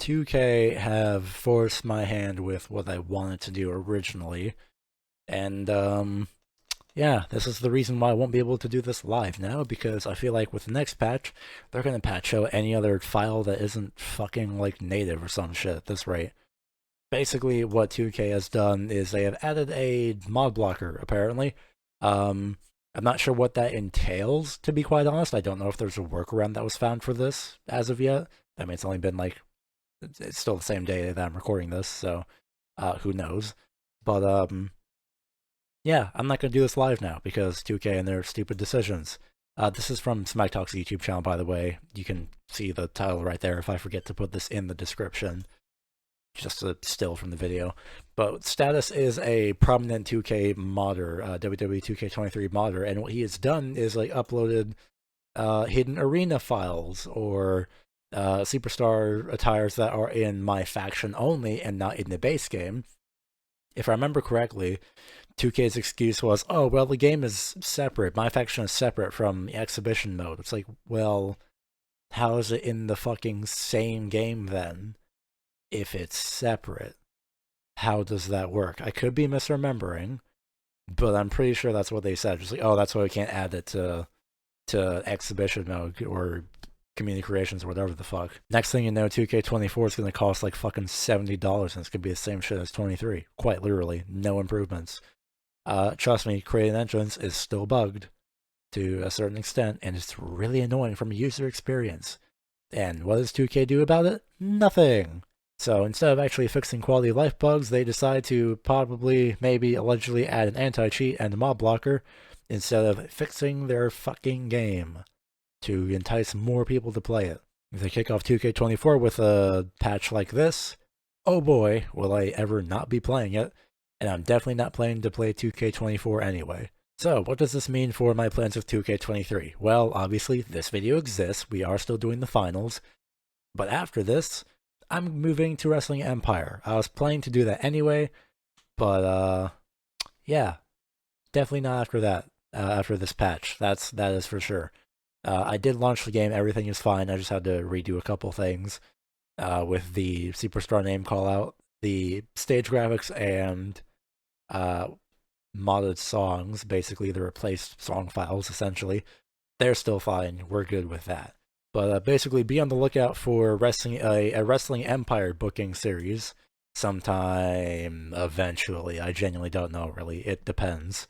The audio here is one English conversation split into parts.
2K have forced my hand with what I wanted to do originally, and yeah, this is the reason why I won't be able to do this live now, because I feel like with the next patch, they're gonna patch out any other file that isn't fucking like native or some shit at this rate. Basically, what 2K has done is they have added a mod blocker, apparently. I'm not sure what that entails, to be quite honest. I don't know if there's a workaround that was found for this as of yet. I mean, it's only been like, it's still the same day that I'm recording this, so who knows. But yeah, I'm not going to do this live now because 2K and their stupid decisions. This is from Smack Talk's YouTube channel, by the way. You can see the title right there if I forget to put this in the description. Just a still from the video. But Status is a prominent 2K modder, WWE 2K23 modder, and what he has done is like uploaded hidden arena files or superstar attires that are in my faction only and not in the base game. If I remember correctly, 2K's excuse was, oh, well, the game is separate. My faction is separate from the exhibition mode. It's like, well, how is it in the fucking same game then? If it's separate, how does that work? I could be misremembering, but I'm pretty sure that's what they said. Just like, oh, that's why we can't add it to exhibition mode or community creations or whatever the fuck. Next thing you know, 2K24 is going to cost like fucking $70 and it's going to be the same shit as 23. Quite literally, no improvements. Trust me, create an entrance is still bugged to a certain extent, and it's really annoying from a user experience. And what does 2K do about it? Nothing. So instead of actually fixing quality of life bugs, they decide to probably, maybe, allegedly add an anti-cheat and a mod blocker instead of fixing their fucking game to entice more people to play it. If they kick off 2K24 with a patch like this, oh boy, will I ever not be playing it, and I'm definitely not planning to play 2K24 anyway. So, what does this mean for my plans with 2K23? Well, obviously, this video exists, we are still doing the finals, but after this, I'm moving to Wrestling Empire. I was planning to do that anyway, but yeah, definitely not after that. After this patch, that is for sure. I did launch the game. Everything is fine. I just had to redo a couple things with the Superstar name call out, the stage graphics, and modded songs. Basically, the replaced song files. Essentially, they're still fine. We're good with that. But basically, be on the lookout for a Wrestling Empire booking series sometime eventually. I genuinely don't know, really. It depends.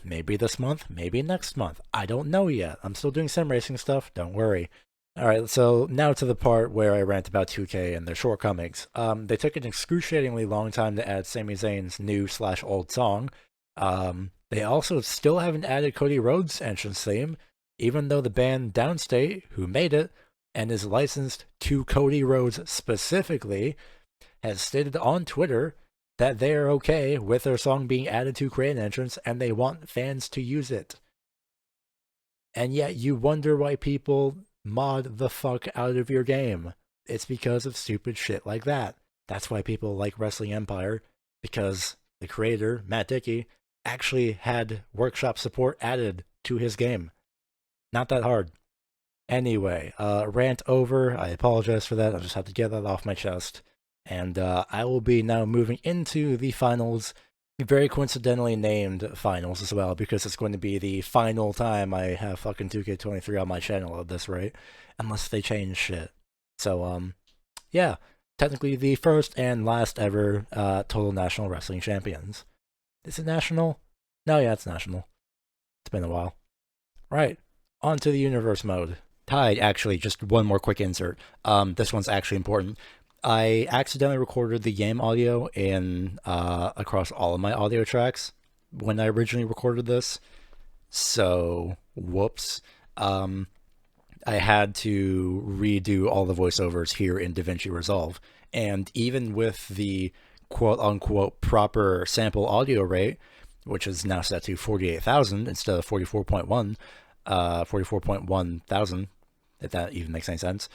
Maybe this month, maybe next month. I don't know yet. I'm still doing sim racing stuff, don't worry. Alright, so now to the part where I rant about 2K and their shortcomings. They took an excruciatingly long time to add Sami Zayn's new/old song. They also still haven't added Cody Rhodes' entrance theme, even though the band Downstate, who made it, and is licensed to Cody Rhodes specifically, has stated on Twitter that they are okay with their song being added to Create an Entrance and they want fans to use it. And yet you wonder why people mod the fuck out of your game. It's because of stupid shit like that. That's why people like Wrestling Empire, because the creator, Matt Dickey, actually had workshop support added to his game. Not that hard. Anyway, rant over. I apologize for that. I just had to get that off my chest. And I will be now moving into the finals, very coincidentally named finals as well, because it's going to be the final time I have fucking 2K23 on my channel at this rate, unless they change shit. So, yeah, technically the first and last ever Total National Wrestling Champions. Is it national? No, yeah, it's national. It's been a while. Right. On to the universe mode. Hi, actually, just one more quick insert. This one's actually important. I accidentally recorded the game audio in across all of my audio tracks when I originally recorded this. So, whoops. I had to redo all the voiceovers here in DaVinci Resolve. And even with the quote-unquote proper sample audio rate, which is now set to 48,000 instead of 44.1, 44.1 thousand, if that even makes any sense.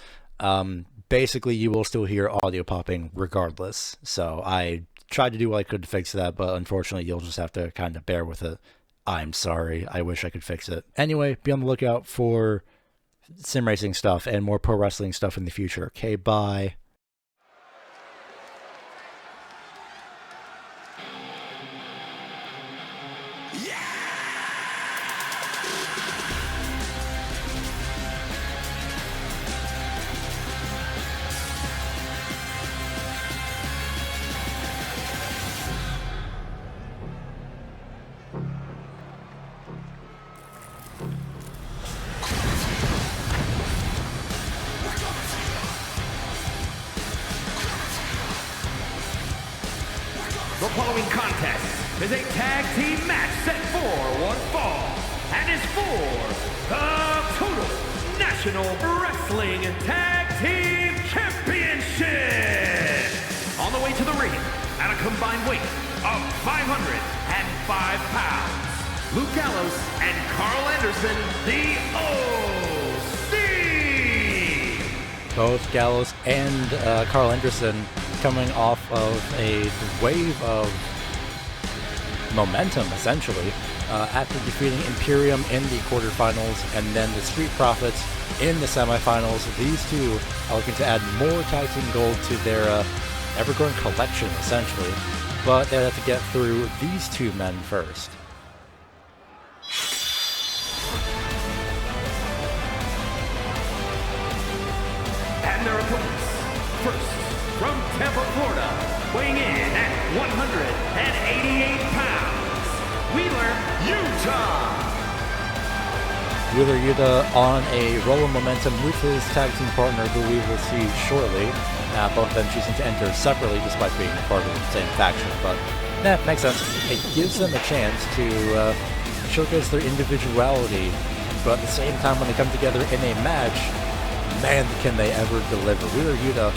Basically, you will still hear audio popping regardless. So I tried to do what I could to fix that, but unfortunately, you'll just have to kind of bear with it. I'm sorry. I wish I could fix it. Anyway, be on the lookout for sim racing stuff and more pro wrestling stuff in the future. Okay, bye. The following contest is a tag team match set for one fall and is for the Total National Wrestling Tag Team Championship. On the way to the ring at a combined weight of 505 pounds, Luke Gallows and Carl Anderson, the OC. Both Gallows and Carl Anderson coming off of a wave of momentum, essentially, after defeating Imperium in the quarterfinals and then the Street Profits in the semifinals. These two are looking to add more tag team gold to their ever-growing collection, essentially, but they have to get through these two men first. And their opponents, first, from Tampa, Florida, weighing in at 188 pounds, Wheeler Yuta. Wheeler Yuta on a roll of momentum with his tag team partner, who we will see shortly. Both of them choosing to enter separately despite being part of the same faction, but makes sense. It gives them a chance to showcase their individuality, but at the same time, when they come together in a match, man, can they ever deliver. Wheeler Yuta,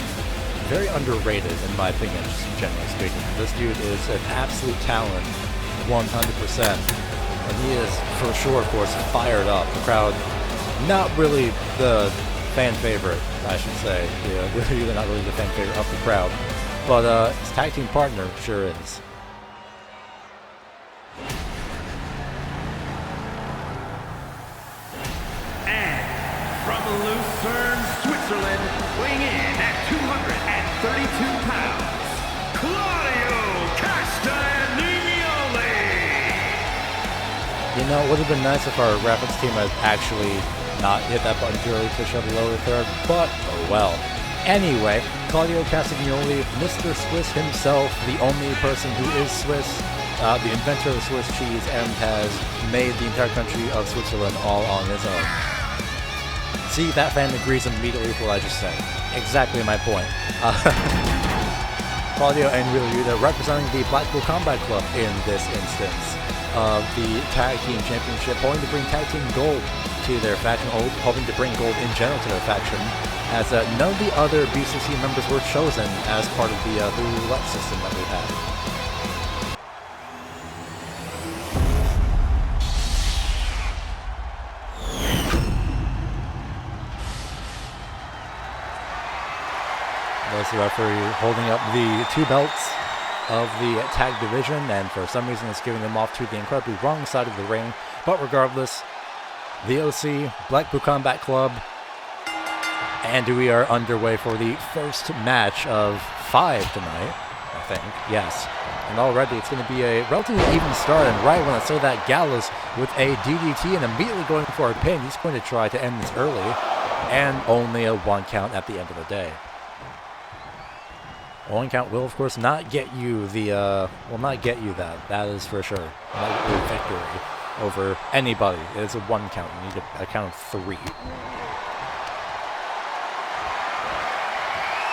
very underrated in my opinion, just generally speaking. This dude is an absolute talent, 100%. And he is, for sure, of course, fired up. The crowd, not really the fan favorite, I should say. Yeah, Wheeler Yuta, not really the fan favorite of the crowd. But his tag team partner sure is. Lucerne, Switzerland, weighing in at 232 pounds, Claudio Castagnoli. You know, it would have been nice if our graphics team had actually not hit that button too early to show the lower third, but oh well. Anyway, Claudio Castagnoli, Mr. Swiss himself, the only person who is Swiss, the inventor of the Swiss cheese, and has made the entire country of Switzerland all on his own. See, that fan agrees immediately with what I just said. Exactly my point. Claudio and Wheeler Yuta representing the Blackpool Combat Club in this instance of the Tag Team Championship, hoping to bring Tag Team Gold to their faction, hoping to bring gold in general to their faction, as none of the other BCC members were chosen as part of the roulette system that we had. The referee holding up the two belts of the tag division, and for some reason it's giving them off to the incredibly wrong side of the ring. But regardless, the OC, Blackpool Combat Club, and we are underway for the first match of 5 tonight, I think. Yes. And already it's going to be a relatively even start, and right when I say that, Gallows with a DDT and immediately going for a pin. He's going to try to end this early, and only a 1 count at the end of the day. 1 count will, of course, not get you the, will not get you that. That is for sure. Not get you a victory over anybody. It is a 1 count. You need a count of 3.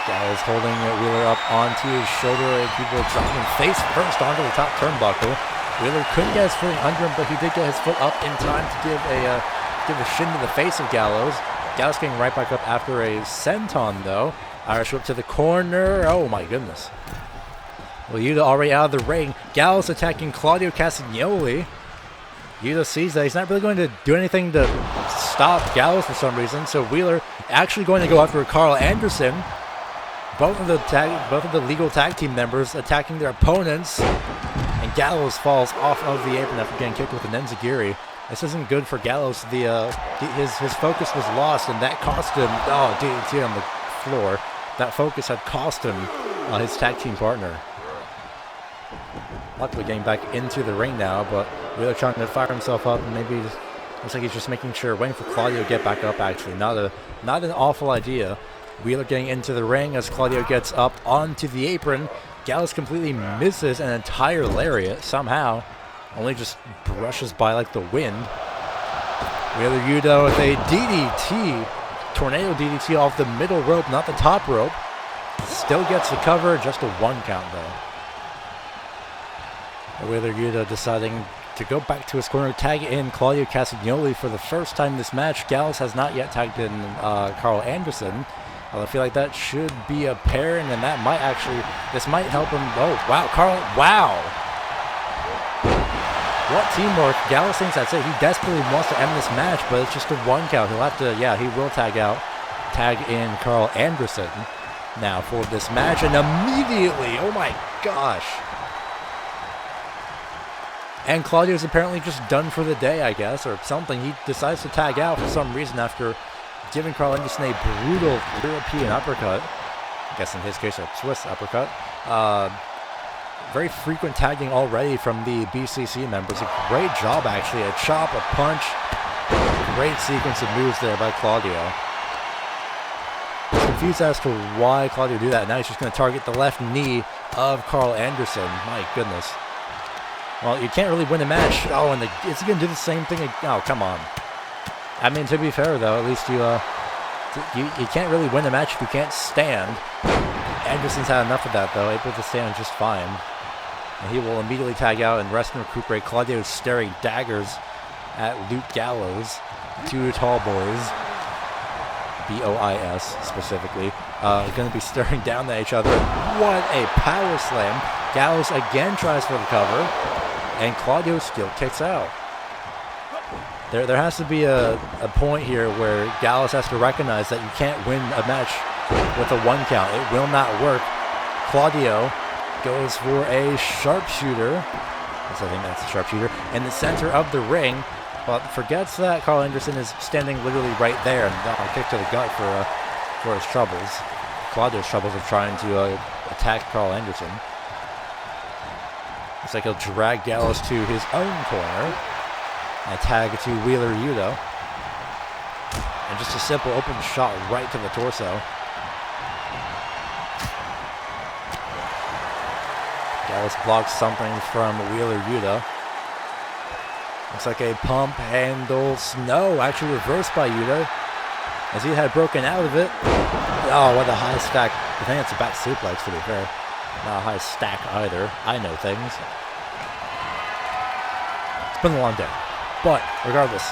Gallows holding Wheeler up onto his shoulder, and people dropping face first onto the top turnbuckle. Wheeler couldn't get his foot under him, but he did get his foot up in time to give a shin to the face of Gallows. Gallows getting right back up after a senton, though. Irish whip to the corner. Oh my goodness. Well, Yuta already out of the ring. Gallows attacking Claudio Castagnoli. Yuta sees that he's not really going to do anything to stop Gallows for some reason, so Wheeler actually going to go after Carl Anderson. Both of the legal tag team members attacking their opponents, and Gallows falls off of the apron after getting kicked with an enziguri. This isn't good for Gallows. His focus was lost, and that cost him. Oh, DDT on the floor. That focus had cost him his tag team partner. Luckily getting back into the ring now, but Wheeler trying to fire himself up, and maybe looks like he's just making sure, waiting for Claudio to get back up. Actually, not an awful idea. Wheeler getting into the ring as Claudio gets up onto the apron. Gallows completely misses an entire lariat somehow, only just brushes by like the wind. Wheeler Yuta with a DDT. Tornado DDT off the middle rope, not the top rope. Still gets the cover, just a 1 count though. Wheeler Yuta deciding to go back to his corner, tag in Claudio Castagnoli for the first time this match. Gallus has not yet tagged in Carl Anderson. I feel like that should be a pairing, and that might actually, this might help him. Oh, wow, Carl, wow. What teamwork. Gallus thinks that's it. He desperately wants to end this match, but it's just a 1 count. He'll have to, yeah, he will tag in Carl Anderson now for this match, and immediately, oh my gosh. And Claudio's apparently just done for the day, I guess, or something. He decides to tag out for some reason after giving Carl Anderson a brutal European uppercut. I guess in his case, a Swiss uppercut. Very frequent tagging already from the BCC members. A great job, actually. A chop, a punch. Great sequence of moves there by Claudio. Confused as to why Claudio did that. Now he's just going to target the left knee of Carl Anderson. My goodness. Well, you can't really win a match. Oh, and is he going to do the same thing? Oh, come on. I mean, to be fair, though, at least you can't really win a match if you can't stand. Anderson's had enough of that, though, able to stand just fine. And he will immediately tag out and rest and recuperate. Claudio staring daggers at Luke Gallows. 2 tall boys. B-O-I-S, specifically. Going to be staring down at each other. What a power slam. Gallows again tries for the cover. And Claudio still kicks out. There has to be a point here where Gallus has to recognize that you can't win a match with a 1 count. It will not work. Claudio goes for a sharpshooter. I think that's a sharpshooter. In the center of the ring, but forgets that Carl Anderson is standing literally right there, and a kick to the gut for his troubles. Claudio's troubles of trying to attack Carl Anderson. Looks like he'll drag Gallus to his own corner. And tag to Wheeler Yuta. And just a simple open shot right to the torso. Gallus blocks something from Wheeler Yuta. Looks like a pump handle. No, actually reversed by Yuta, as he had broken out of it. Oh, what a high stack. I think it's a back suplex, to be fair. Not a high stack either. I know things. It's been a long day. But, regardless,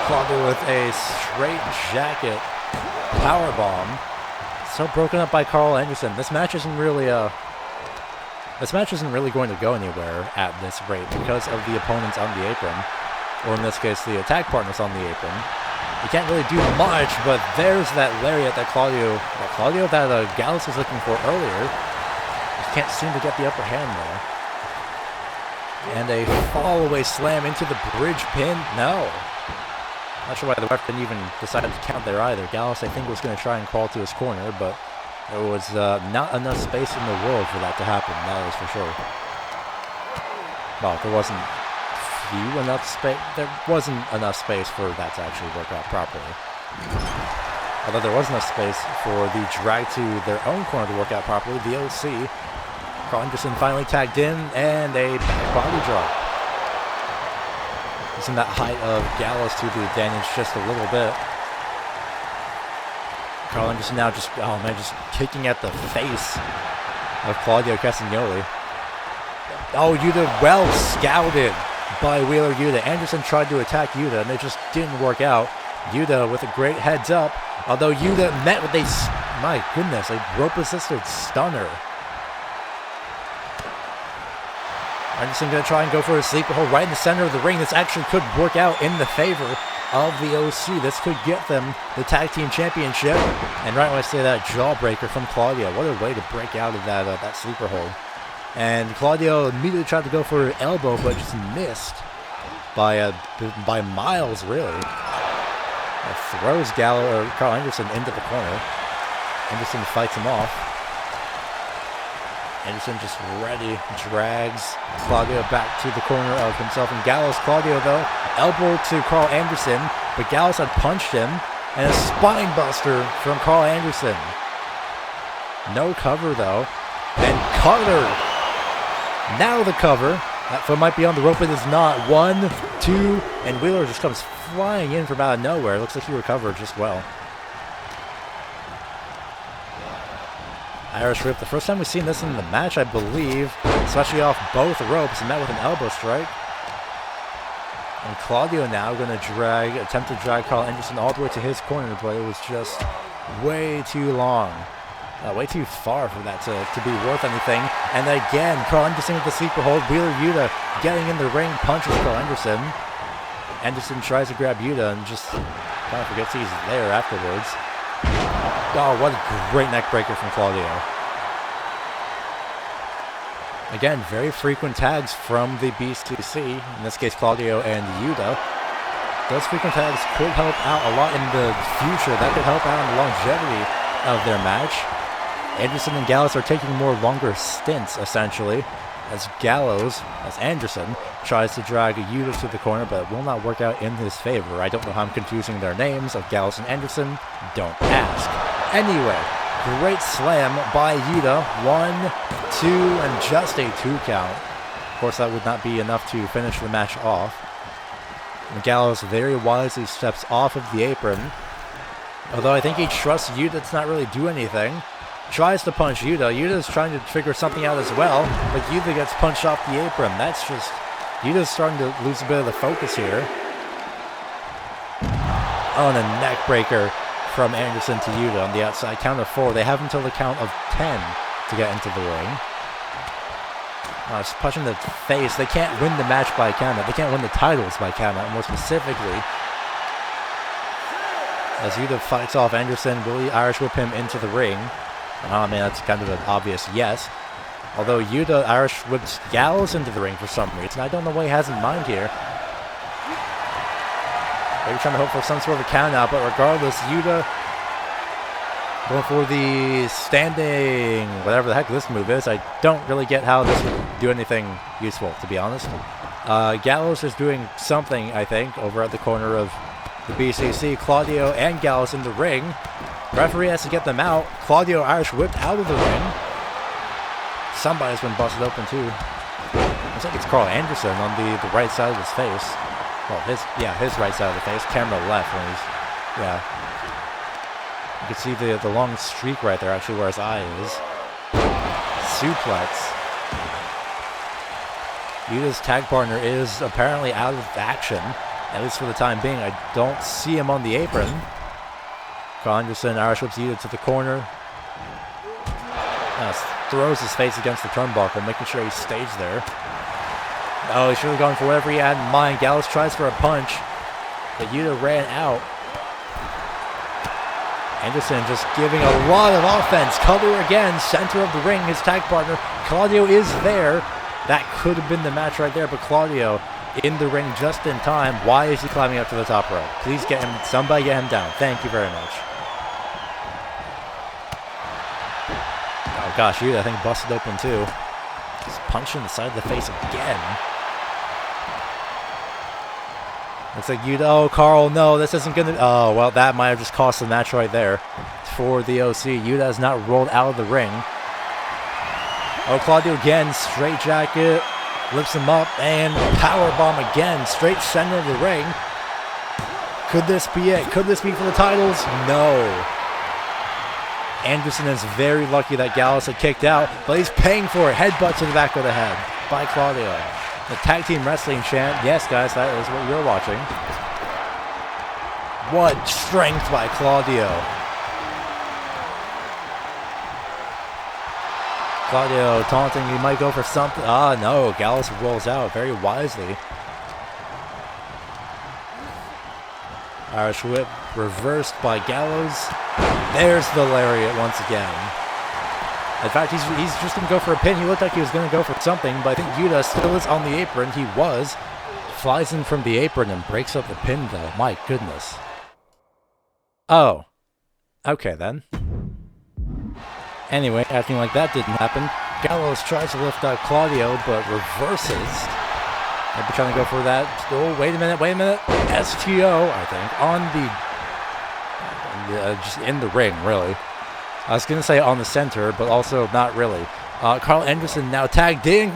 Claudio with a straight jacket powerbomb. So broken up by Carl Anderson. This match isn't really going to go anywhere at this rate because of the opponents on the apron, or in this case, the attack partners on the apron. You can't really do much, but there's that lariat that Gallus was looking for earlier. Just can't seem to get the upper hand there. And a fall-away slam into the bridge pin. No. Not sure why the ref didn't even decide to count there either. Gallus, I think, was going to try and crawl to his corner, but there was not enough space in the world for that to happen. That is for sure. Well, there wasn't enough space for that to actually work out properly. Although there was enough space for the drag to their own corner to work out properly. The OC. Carl Anderson finally tagged in, and a back body drop. Using that height of Gallus to the advantage just a little bit. Carl Anderson now just kicking at the face of Claudio Castagnoli. Oh, Yuta well scouted by Wheeler Yuta. Anderson tried to attack Yuta, and it just didn't work out. Yuta with a great heads up, although Yuta met with a rope-assisted stunner. Anderson going to try and go for a sleeper hold right in the center of the ring. This actually could work out in the favor of the OC. This could get them the tag team championship. And right when I say that, jawbreaker from Claudio. What a way to break out of that sleeper hold. And Claudio immediately tried to go for an elbow, but just missed by miles, really. It throws Carl Anderson into the corner. Anderson fights him off. Anderson just ready, drags Claudio back to the corner of himself and Gallus. Claudio, though, elbow to Carl Anderson, but Gallus had punched him, and a spine buster from Carl Anderson. No cover, though, and Carter. Now the cover. That foot might be on the rope, it is not. 1, 2, and Wheeler just comes flying in from out of nowhere. Looks like he recovered just well. Irish whip. The first time we've seen this in the match, I believe, especially off both ropes, and met with an elbow strike. And Claudio now going to attempt to drag Carl Anderson all the way to his corner, but it was just way too long. Way too far for that to be worth anything. And again, Carl Anderson with the sleeper hold. Wheeler Yuta getting in the ring, punches Carl Anderson. Anderson tries to grab Yuta and just kind of forgets he's there afterwards. Oh, what a great neck breaker from Claudio. Again, very frequent tags from the B2C, in this case Claudio and Yuta. Those frequent tags could help out a lot in the future. That could help out in the longevity of their match. Anderson and Gallows are taking more longer stints, essentially, as Anderson tries to drag Yuta to the corner, but it will not work out in his favor. I don't know how I'm confusing their names of Gallows and Anderson. Don't ask. Anyway, great slam by Yuta. 1, 2, and just a 2 count. Of course, that would not be enough to finish the match off. And Gallows very wisely steps off of the apron. Although I think he trusts Yuta to not really do anything. Tries to punch Yuta. Yuta's trying to figure something out as well, but Yuta gets punched off the apron. That's just... Yuta's starting to lose a bit of the focus here. Oh, and a neck breaker from Anderson to Yuta on the outside. Count of 4. They have until the count of 10 to get into the ring. Just punching the face. They can't win the match by count out. They can't win the titles by count out, more specifically. As Yuta fights off Anderson, will he Irish whip him into the ring? I mean, that's kind of an obvious yes. Although Yuta Irish whips Gallows into the ring for some reason. I don't know what he has in mind here. Maybe trying to hope for some sort of a count out, but regardless, Yuta going for the standing, whatever the heck this move is. I don't really get how this would do anything useful, to be honest. Gallows is doing something, I think, over at the corner of the BCC. Claudio and Gallows in the ring. Referee has to get them out. Claudio Irish whipped out of the ring. Somebody's been busted open too. Looks like it's Carl Anderson on the right side of his face. Well, his right side of the face. Camera left when he's, You can see the long streak right there, actually, where his eye is. Suplex. Yuta's tag partner is apparently out of action, at least for the time being. I don't see him on the apron. Carl Anderson Irish whips Yuta to the corner. Throws his face against the turnbuckle, making sure he stays there. Oh, he should have gone for whatever he had in mind. Gallows tries for a punch, but Yuta ran out. Anderson just giving a lot of offense. Cover again, center of the ring, his tag partner. Claudio is there. That could have been the match right there, but Claudio in the ring just in time. Why is he climbing up to the top rope? Please get him, somebody get him down. Thank you very much. Oh gosh, Yuta, I think busted open too. Just punching the side of the face again. Looks like Yuta, oh Carl, no, this isn't gonna, oh well, that might have just cost the match right there for the OC. Yuta has not rolled out of the ring. Oh, Claudio again, straight jacket, lifts him up, and powerbomb again, straight center of the ring. Could this be it? Could this be for the titles? No. Anderson is very lucky that Gallows had kicked out, but he's paying for it. Headbutt to the back of the head by Claudio. The tag team wrestling chant. Yes, guys, that is what you're watching. What strength by Claudio. Claudio taunting, he might go for something. Ah, no, Gallows rolls out very wisely. Irish whip reversed by Gallows. There's the lariat once again. In fact, he's just going to go for a pin. He looked like he was going to go for something, but I think Yuta still is on the apron. He was. Flies in from the apron and breaks up the pin, though. My goodness. Oh. Okay, then. Anyway, acting like that didn't happen. Gallows tries to lift out Claudio, but reverses. Maybe trying to go for that. Oh, wait a minute. STO, I think, on the... just in the ring, really. I was going to say on the center, but also not really. Carl Anderson now tagged in.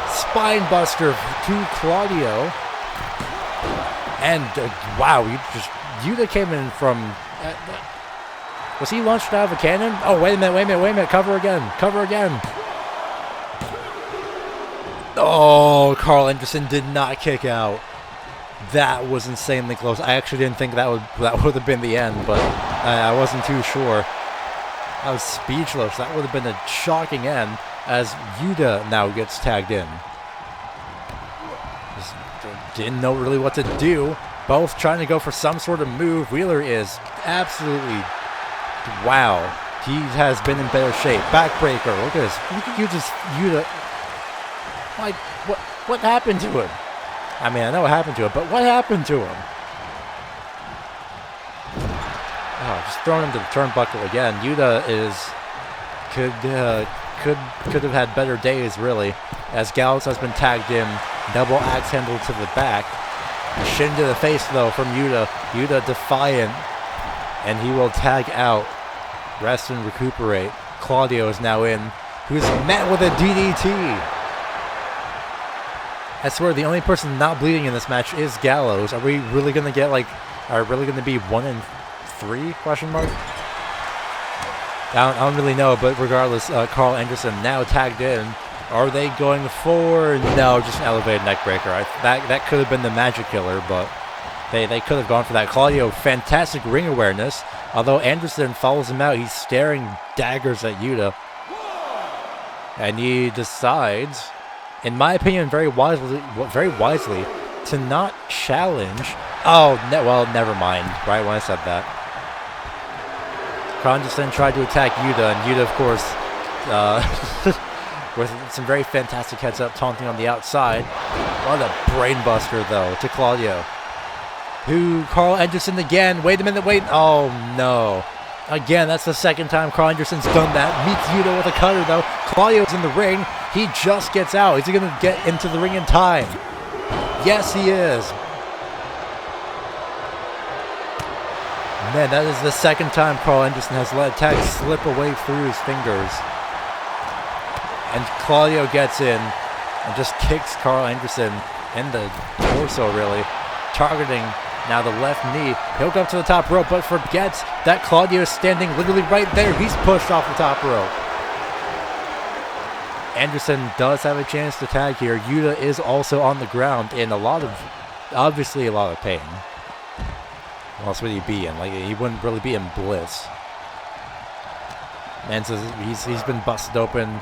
Spine buster to Claudio. And, wow, Yuta came in from... Was he launched out of a cannon? Oh, wait a minute. Cover again. Oh, Carl Anderson did not kick out. That was insanely close. I actually didn't think that would have been the end, but I wasn't too sure. I was speechless. That would have been a shocking end as Yuta now gets tagged in. Just didn't know really what to do. Both trying to go for some sort of move. Wheeler is absolutely, wow. He has been in better shape. Backbreaker. Look at this. Look at Yuta. Like, what happened to him? I mean, I know what happened to him, but what happened to him? Oh, just throwing him to the turnbuckle again. Yuta could have had better days, really, as Gallows has been tagged in. Double axe handle to the back. Shin to the face, though, from Yuta. Yuta defiant, and he will tag out. Rest and recuperate. Claudio is now in, who's met with a DDT. I swear, the only person not bleeding in this match is Gallows. Are we really gonna get are really gonna be 1 in 3? Question mark. I don't really know, but regardless, Carl Anderson now tagged in. Are they going for? No, just an elevated neck breaker. That could have been the magic killer, but they could have gone for that. Claudio, fantastic ring awareness. Although Anderson follows him out, he's staring daggers at Yuta, and he decides, in my opinion, very wisely, to not challenge. Oh, well, never mind. Right when I said that. Anderson tried to attack Yuta, and Yuta, of course, with some very fantastic heads-up taunting on the outside. What a brainbuster, though, to Claudio. Carl Anderson again. Wait a minute, wait. Oh, no. Again, that's the second time Carl Anderson's done that. Meets Yuta with a cutter, though. Claudio's in the ring. He just gets out. Is he going to get into the ring in time? Yes, he is. Man, that is the second time Carl Anderson has let a tag slip away through his fingers. And Claudio gets in and just kicks Carl Anderson in the torso, really. Targeting now the left knee. He'll go up to the top rope, but forgets that Claudio is standing literally right there. He's pushed off the top rope. Anderson does have a chance to tag here. Yuta is also on the ground in obviously a lot of pain. What else would he be in? Like, he wouldn't really be in bliss. And so he's been busted open,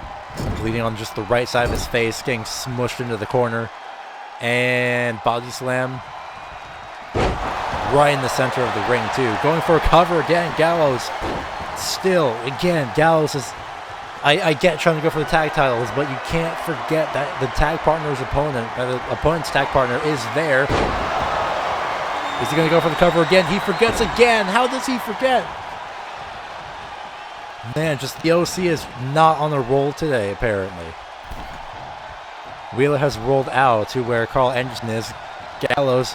bleeding on just the right side of his face, getting smushed into the corner. And body slam right in the center of the ring, too. Going for a cover again. Gallows still, again, Gallows is... I get trying to go for the tag titles, but you can't forget that the tag partner's opponent's tag partner is there. Is he going to go for the cover again? He forgets again. How does he forget? Man, just the OC is not on a roll today, apparently. Wheeler has rolled out to where Carl Anderson is. Gallows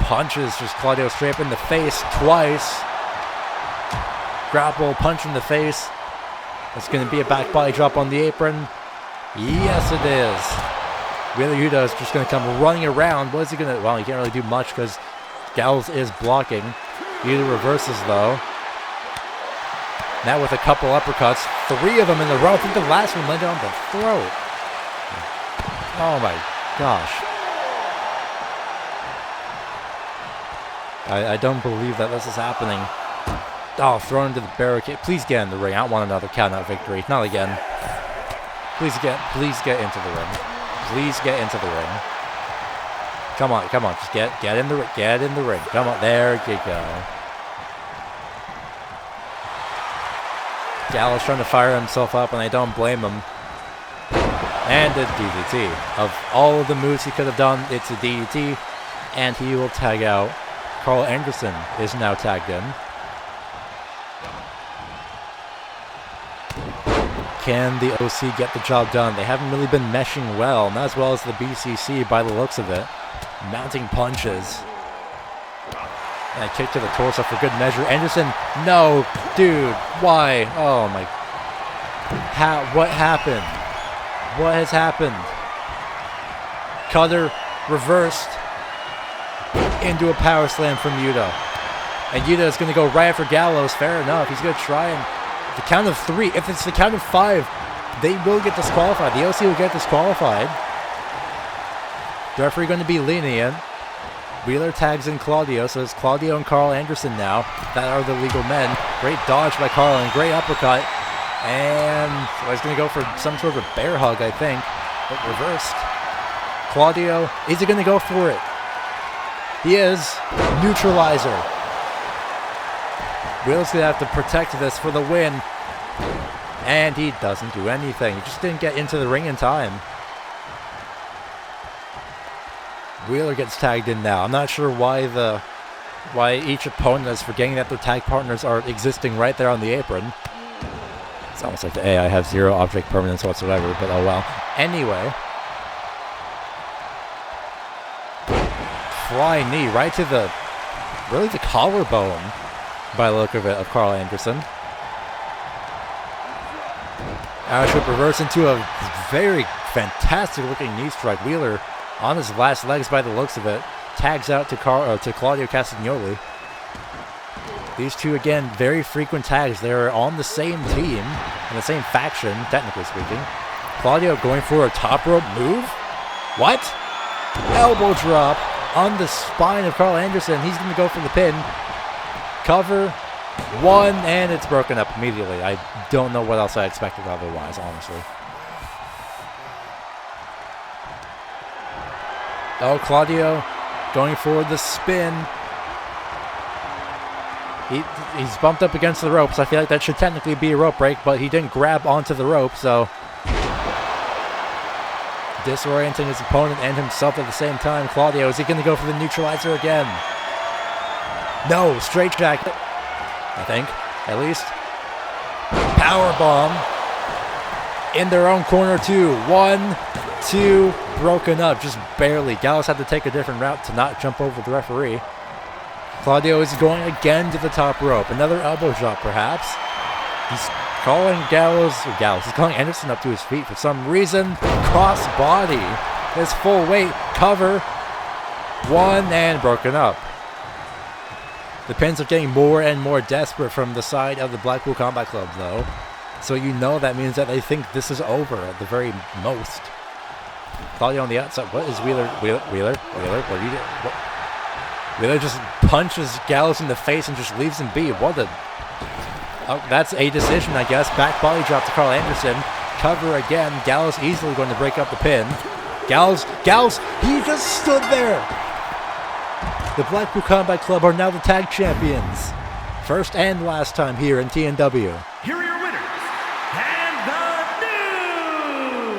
punches just Claudio straight up in the face twice. Grapple, punch in the face. It's going to be a back body drop on the apron. Yes, it is. Wheeler Yuta is just going to come running around. What is he going to... Well, he can't really do much because Gallows is blocking. Yuta reverses, though. Now with a couple uppercuts. 3 of them in a row. I think the last one landed on the throat. Oh, my gosh. I don't believe that this is happening. Oh, thrown into the barricade. Please get in the ring. I don't want another count-out victory. Not again. Please get into the ring. Please get into the ring. Come on. Just get in the ring. Get in the ring. Come on. There you go. Gallows trying to fire himself up, and I don't blame him. And a DDT. Of all of the moves he could have done, it's a DDT. And he will tag out. Carl Anderson is now tagged in. Can the OC get the job done? They haven't really been meshing well, not as well as the BCC by the looks of it. Mounting punches. And a kick to the torso for good measure. Anderson, no, dude, why? Oh my. What happened? What has happened? Cutter reversed into a power slam from Yuta. And Yuta is going to go right after Gallows. Fair enough. He's going to try and the count of 3. If it's the count of 5, they will get disqualified. The OC will get disqualified. The referee going to be lenient. Wheeler tags in Claudio, so it's Claudio and Carl Anderson now. That are the legal men. Great dodge by Carl and great uppercut. And so he's going to go for some sort of a bear hug, I think. But reversed. Claudio, is he going to go for it? He is. Neutralizer. Wheeler's going to have to protect this for the win. And he doesn't do anything. He just didn't get into the ring in time. Wheeler gets tagged in now. I'm not sure why each opponent is forgetting that their tag partners are existing right there on the apron. It's almost like the AI has 0 object permanence whatsoever, but oh well. Anyway. Flying knee right to the collarbone, by the look of it, of Carl Anderson. Irish whip reverse into a very fantastic looking knee strike. Wheeler on his last legs by the looks of it. Tags out to Claudio Castagnoli. These two, again, very frequent tags. They're on the same team, in the same faction, technically speaking. Claudio going for a top rope move? What? Elbow drop on the spine of Carl Anderson. He's going to go for the pin. Cover. 1, and it's broken up immediately. I don't know what else I expected otherwise, honestly. Oh, Claudio going for the spin. He's bumped up against the ropes. I feel like that should technically be a rope break, but he didn't grab onto the rope, so disorienting his opponent and himself at the same time. Claudio, is he going to go for the neutralizer again? No, straight jacket, I think, at least. Power bomb in their own corner too. 1, 2, broken up, just barely. Gallows had to take a different route to not jump over the referee. Claudio is going again to the top rope. Another elbow drop, perhaps. He's calling he's calling Anderson up to his feet for some reason. Cross body. His full weight. Cover. 1, and broken up. The pins are getting more and more desperate from the side of the Blackpool Combat Club, though. So you know that means that they think this is over at the very most. Claudio on the outside. What is Wheeler? Wheeler? What are you doing? What? Wheeler just punches Gallows in the face and just leaves him be. What a... Oh, that's a decision, I guess. Back body drop to Carl Anderson. Cover again. Gallows easily going to break up the pin. Gallows, he just stood there. The Blackpool Combat Club are now the tag champions. First and last time here in TNW. Here are your winners, and the new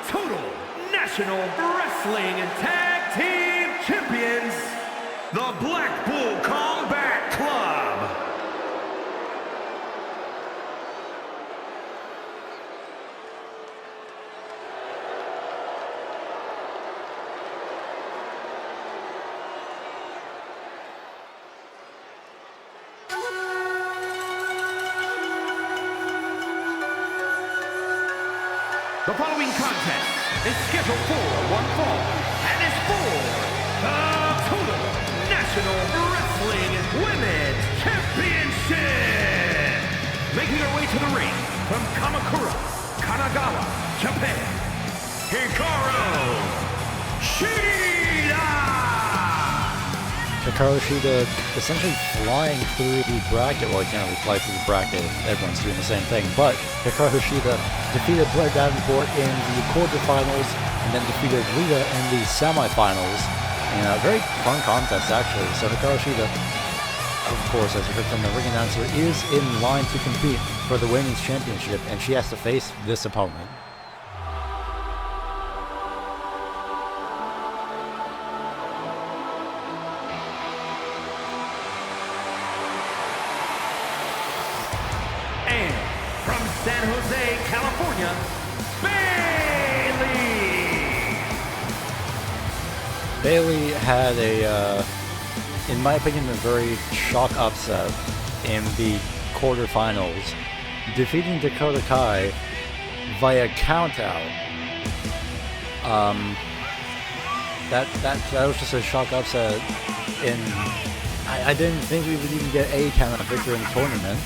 Total National Wrestling Tag Team Champions, the Blackpool Combat Club. The following contest is scheduled for one fall and is for the Total National Wrestling Women's Championship. Making her way to the ring from Kamakura, Kanagawa, Japan, Hikaru Shida. Hikaru Shida essentially flying through the bracket. Well, he can't really fly through the bracket if everyone's doing the same thing, but Hikaru Shida defeated Blair Davenport in the quarterfinals and then defeated Lita in the semifinals. And a very fun contest, actually. So Hikaru Shida, of course, as you heard from the ring announcer, is in line to compete for the Women's Championship, and she has to face this opponent. San Jose, California, Bayley. Bayley had in my opinion, a very shock upset in the quarterfinals, defeating Dakota Kai via countout. That was just a shock upset in I didn't think we would even get a count of victory in the tournament.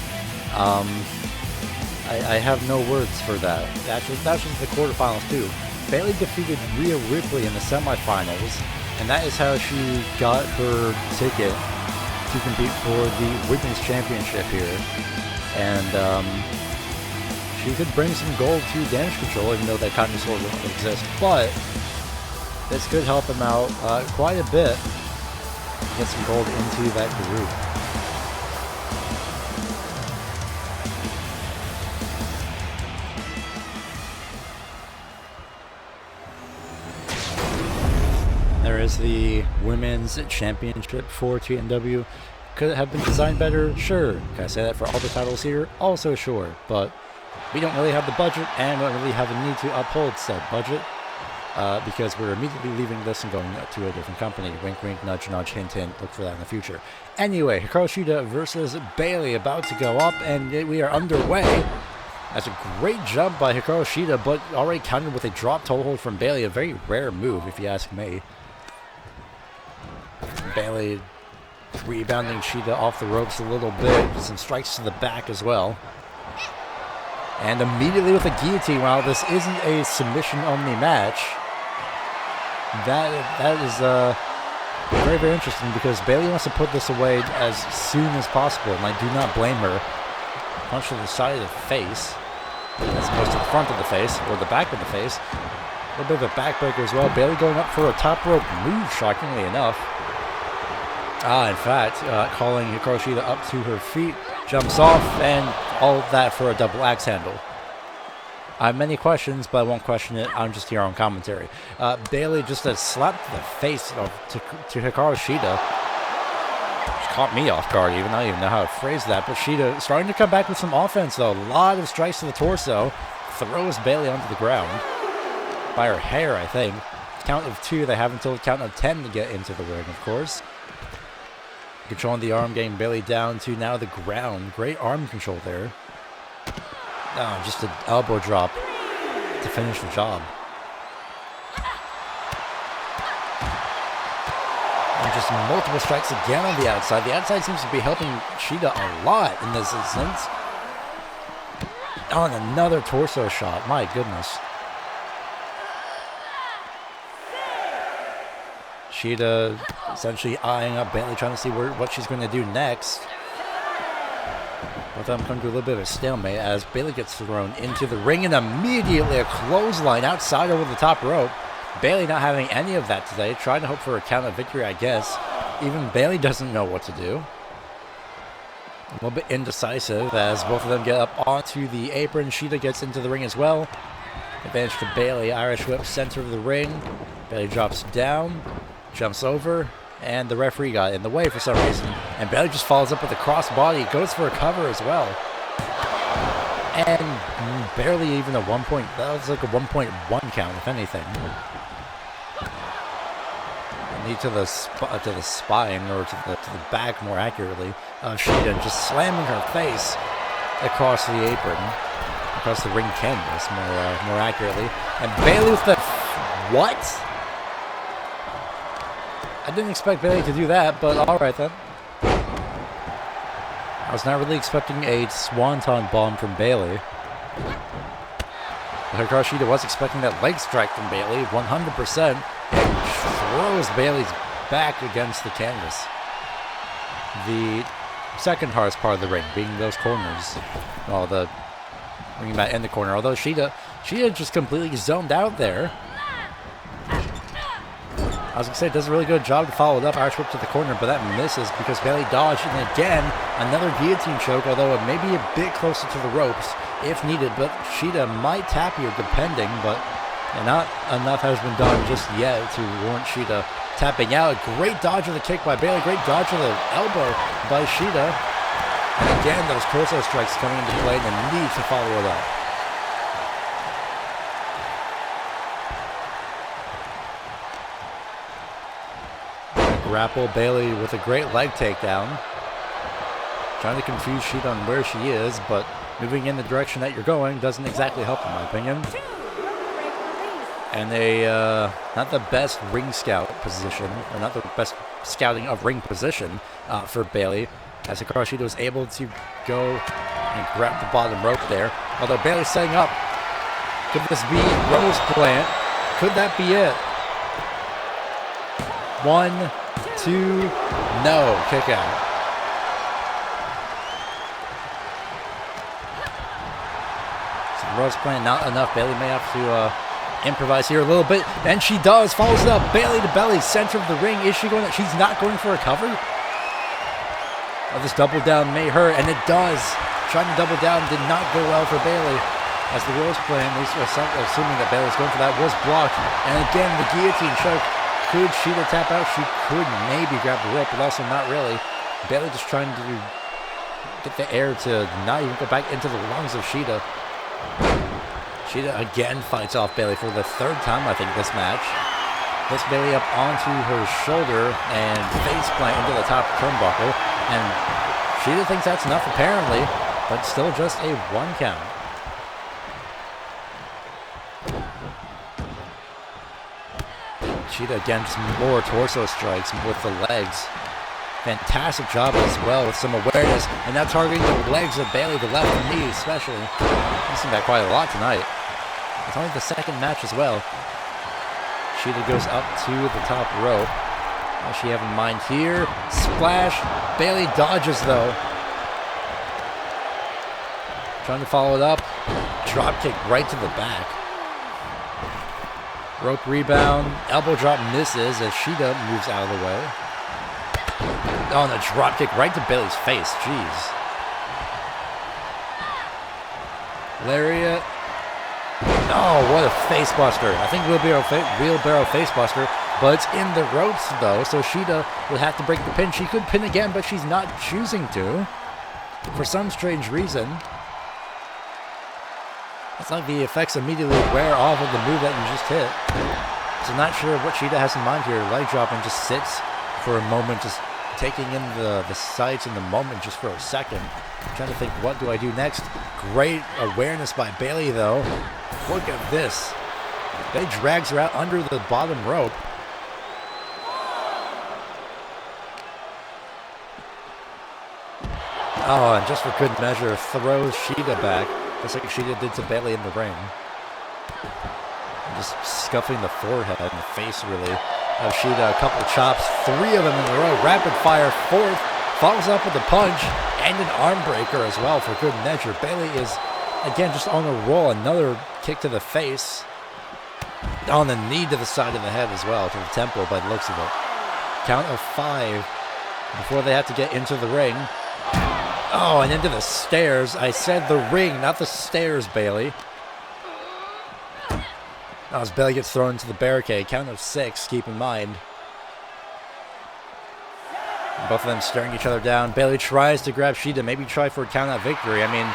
I have no words for that. That's just the quarterfinals too. Bayley defeated Rhea Ripley in the semifinals, and that is how she got her ticket to compete for the Women's Championship here. And she could bring some gold to Damage Control, even though that kind of sort of don't exist. But this could help them out quite a bit. Get some gold into that group. There is the Women's Championship for TNW. Could it have been designed better? Sure. Can I say that for all the titles here? Also sure. But we don't really have the budget, and we don't really have a need to uphold said budget. Because we're immediately leaving this and going to a different company. Wink, wink, nudge, nudge, hint, hint. Look for that in the future. Anyway, Hikaru Shida versus Bayley about to go up, and we are underway. That's a great jump by Hikaru Shida, but already countered with a drop toe hold from Bayley. A very rare move, if you ask me. Bayley rebounding Shida off the ropes a little bit. Some strikes to the back as well. And immediately with a guillotine, while this isn't a submission-only match, that is very, very interesting because Bayley wants to put this away as soon as possible, and I do not blame her. Punch to the side of the face, as opposed to the front of the face, or the back of the face. A little bit of a backbreaker as well. Bayley going up for a top rope move, shockingly enough. In fact, calling Hikaru Shida up to her feet, jumps off, and all of that for a double axe handle. I have many questions, but I won't question it. I'm just here on commentary. Bayley just a slap to the face to Hikaru Shida. Which caught me off guard even. I don't even know how to phrase that. But Shida starting to come back with some offense, though. A lot of strikes to the torso. Throws Bayley onto the ground. By her hair, I think. Count of 2. They have until the count of 10 to get into the ring, of course. Controlling the arm, getting Bayley down to now the ground. Great arm control there. Just an elbow drop to finish the job. And just multiple strikes again on the outside. The outside seems to be helping Shida a lot in this instance. And another torso shot. My goodness. Shida essentially eyeing up Bayley, trying to see what she's going to do next. Both of them come to a little bit of a stalemate as Bayley gets thrown into the ring and immediately a clothesline outside over the top rope. Bayley not having any of that today, trying to hope for a count of victory, I guess. Even Bayley doesn't know what to do. A little bit indecisive as both of them get up onto the apron. Shida gets into the ring as well. Advantage to Bayley. Irish whip, center of the ring. Bayley drops down, jumps over, and the referee got in the way for some reason. And Bayley just follows up with a crossbody, goes for a cover as well. And barely even a 1 point. That was like a 1.1 count, if anything. Knee to the spine, or to the back more accurately. Shida just slamming her face across the apron, across the ring canvas more accurately. And Bayley with the what? I didn't expect Bayley to do that, but alright then. I was not really expecting a swanton bomb from Bayley. Hikaru Shida was expecting that leg strike from Bayley, 100%, and throws Bayley's back against the canvas. The second hardest part of the ring being those corners. Well, the ring mat in the corner, although Shida just completely zoned out there. I was going to say, it does a really good job to follow it up. Irish whip to the corner, but that misses because Bayley dodged. And again, another guillotine choke, although it may be a bit closer to the ropes if needed. But Shida might tap here depending, but not enough has been done just yet to warrant Shida tapping out. A great dodge of the kick by Bayley. Great dodge of the elbow by Shida. And again, those torso strikes coming into play and the need to follow it up. Grapple Bayley with a great leg takedown. Trying to confuse Shida on where she is, but moving in the direction that you're going doesn't exactly help in my opinion. and not the best ring scout position, or not the best scouting of ring position for Bayley, as Hikaru Shida was able to go and grab the bottom rope there. Although Bayley's setting up. Could this be Rose Plant? Could that be it? 1, 2, no, kick out. Rose Plant, not enough. Bayley may have to improvise here a little bit, and she does. Follows it up. Bayley to belly, center of the ring. Is she going? She's not going for a cover. Oh, this double down may hurt, and it does. Trying to double down did not go well for Bayley, as the Rose Plant, at least assuming that Bayley's going for that, was blocked. And again, the guillotine choke. Could Shida tap out? She could maybe grab the rope, but also not really. Bayley just trying to get the air to not even go back into the lungs of Shida. Shida again fights off Bayley for the third time, I think, this match. Lifts Bayley up onto her shoulder and face plant into the top turnbuckle. And Shida thinks that's enough, apparently, but still just a 1 count. Shida again, some more torso strikes with the legs. Fantastic job as well with some awareness, and now targeting the legs of Bayley, the left knee especially. I've seen that quite a lot tonight. It's only the second match as well. Shida goes up to the top rope. What does she have in mind here? Splash. Bayley dodges though. Trying to follow it up. Drop kick right to the back. Rope rebound. Elbow drop misses as Shida moves out of the way. Oh, and a drop kick right to Bayley's face. Jeez. Lariat. Oh, what a face buster. I think wheelbarrow face buster, but it's in the ropes though, so Shida would have to break the pin. She could pin again, but she's not choosing to. For some strange reason. It's like the effects immediately wear off of the move that you just hit. So not sure what Shida has in mind here. Leg drop and just sits for a moment, just taking in the sights in the moment just for a second. I'm trying to think, what do I do next? Great awareness by Bayley though. Look at this. Bayley drags her out under the bottom rope. Oh, and just for good measure, throws Shida back, just like Shida did to Bayley in the ring. And just scuffing the forehead and the face, really, of Shida. A couple chops, 3 of them in a row. Rapid fire, 4th, follows up with a punch and an arm breaker as well for good measure. Bayley is, again, just on a roll. Another kick to the face. On the knee to the side of the head as well, to the temple by the looks of it. Count of 5 before they have to get into the ring. Oh, and into the stairs. I said the ring, not the stairs, Bayley. Oh, as Bayley gets thrown into the barricade. Count of 6, keep in mind. Both of them staring each other down. Bayley tries to grab Shida, maybe try for a count-out victory. I mean,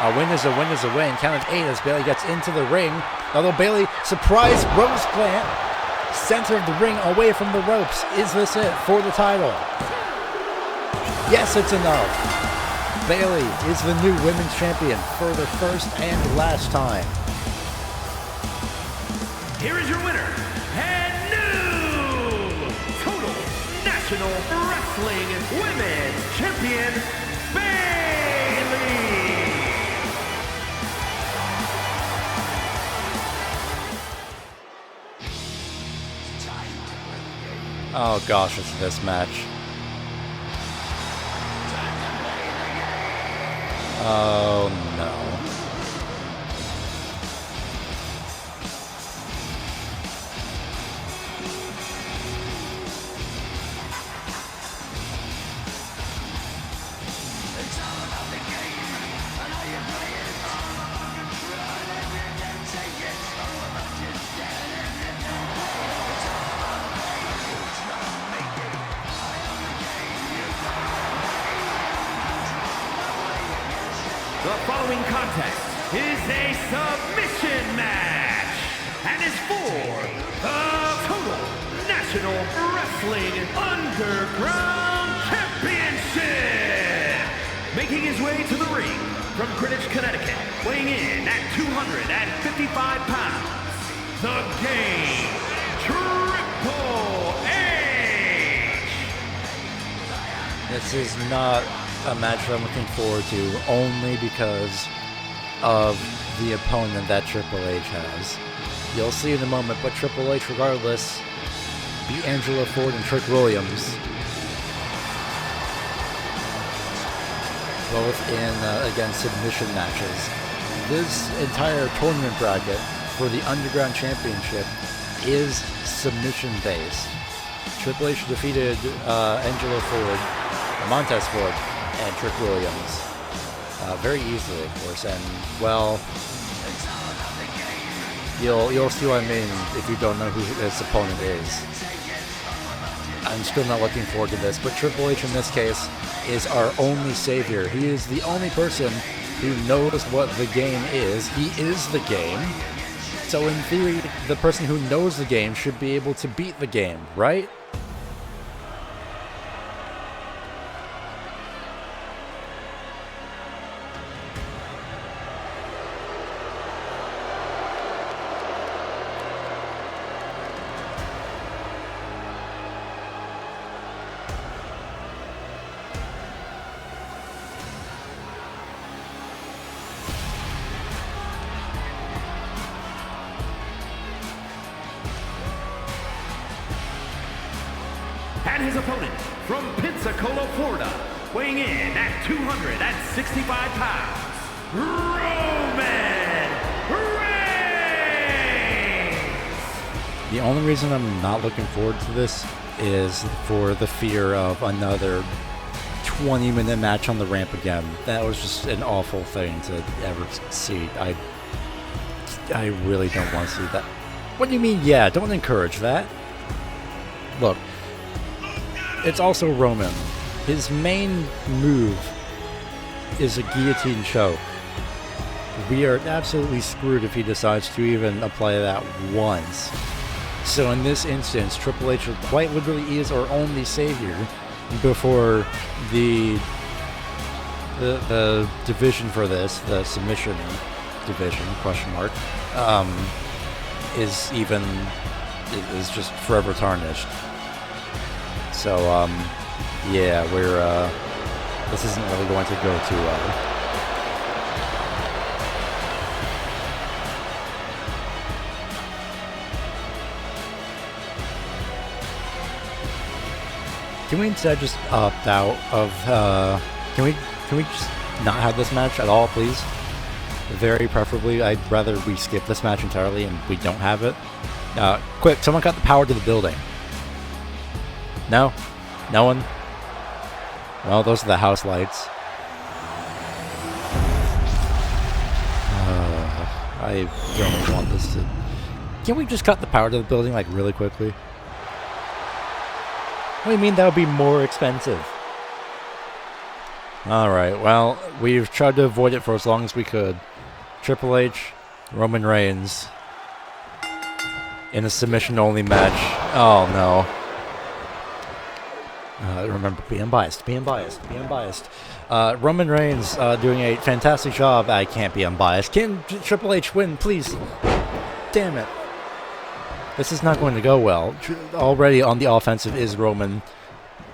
a win is a win is a win. Count of 8 as Bayley gets into the ring. Although Bayley, surprise Rose Plant, center of the ring away from the ropes. Is this it for the title? Yes, it's enough. Bayley is the new women's champion for the first and last time. Here is your winner, and new Total National Wrestling Women's Champion, Bayley. Oh gosh, it's this match. Oh no. The following contest is a submission match and is for the Total National Wrestling Underground Championship. Making his way to the ring from Greenwich, Connecticut, weighing in at 255 pounds, the Game, Triple H. This is not a match I'm looking forward to, only because of the opponent that Triple H has. You'll see in a moment, but Triple H, regardless, beat Angelo Ford and Trick Williams, both in, again, submission matches. This entire tournament bracket for the Underground Championship is submission-based. Triple H defeated Angelo Ford, Montez Ford, and Trick Williams very easily, of course, and, well, you'll see what I mean if you don't know who his opponent is. I'm still not looking forward to this, but Triple H in this case is our only savior. He is the only person who knows what the game is. He is the game. So in theory, the person who knows the game should be able to beat the game, right? And his opponent from Pensacola, Florida, weighing in at 265 pounds, Roman Reigns! The only reason I'm not looking forward to this is for the fear of another 20-minute match on the ramp again. That was just an awful thing to ever see. I really don't want to see that. What do you mean, yeah? Don't encourage that. Look, it's also Roman. His main move is a guillotine choke. We are absolutely screwed if he decides to even apply that once. So in this instance, Triple H quite literally is our only savior before the division for this, the submission division, question mark, is just forever tarnished. So, yeah, this isn't really going to go too well. Can we instead just opt out of, can we just not have this match at all, please? Very preferably, I'd rather we skip this match entirely and we don't have it. Quick, someone cut the power to the building. No? No one? Well, those are the house lights. I don't want this to... Can we just cut the power to the building, like, really quickly? What do you mean that would be more expensive? Alright, well, we've tried to avoid it for as long as we could. Triple H, Roman Reigns, in a submission-only match. Oh, no. Remember, be unbiased, be unbiased, be unbiased. Roman Reigns doing a fantastic job. I can't be unbiased. Can Triple H win, please? Damn it. This is not going to go well. Already on the offensive is Roman.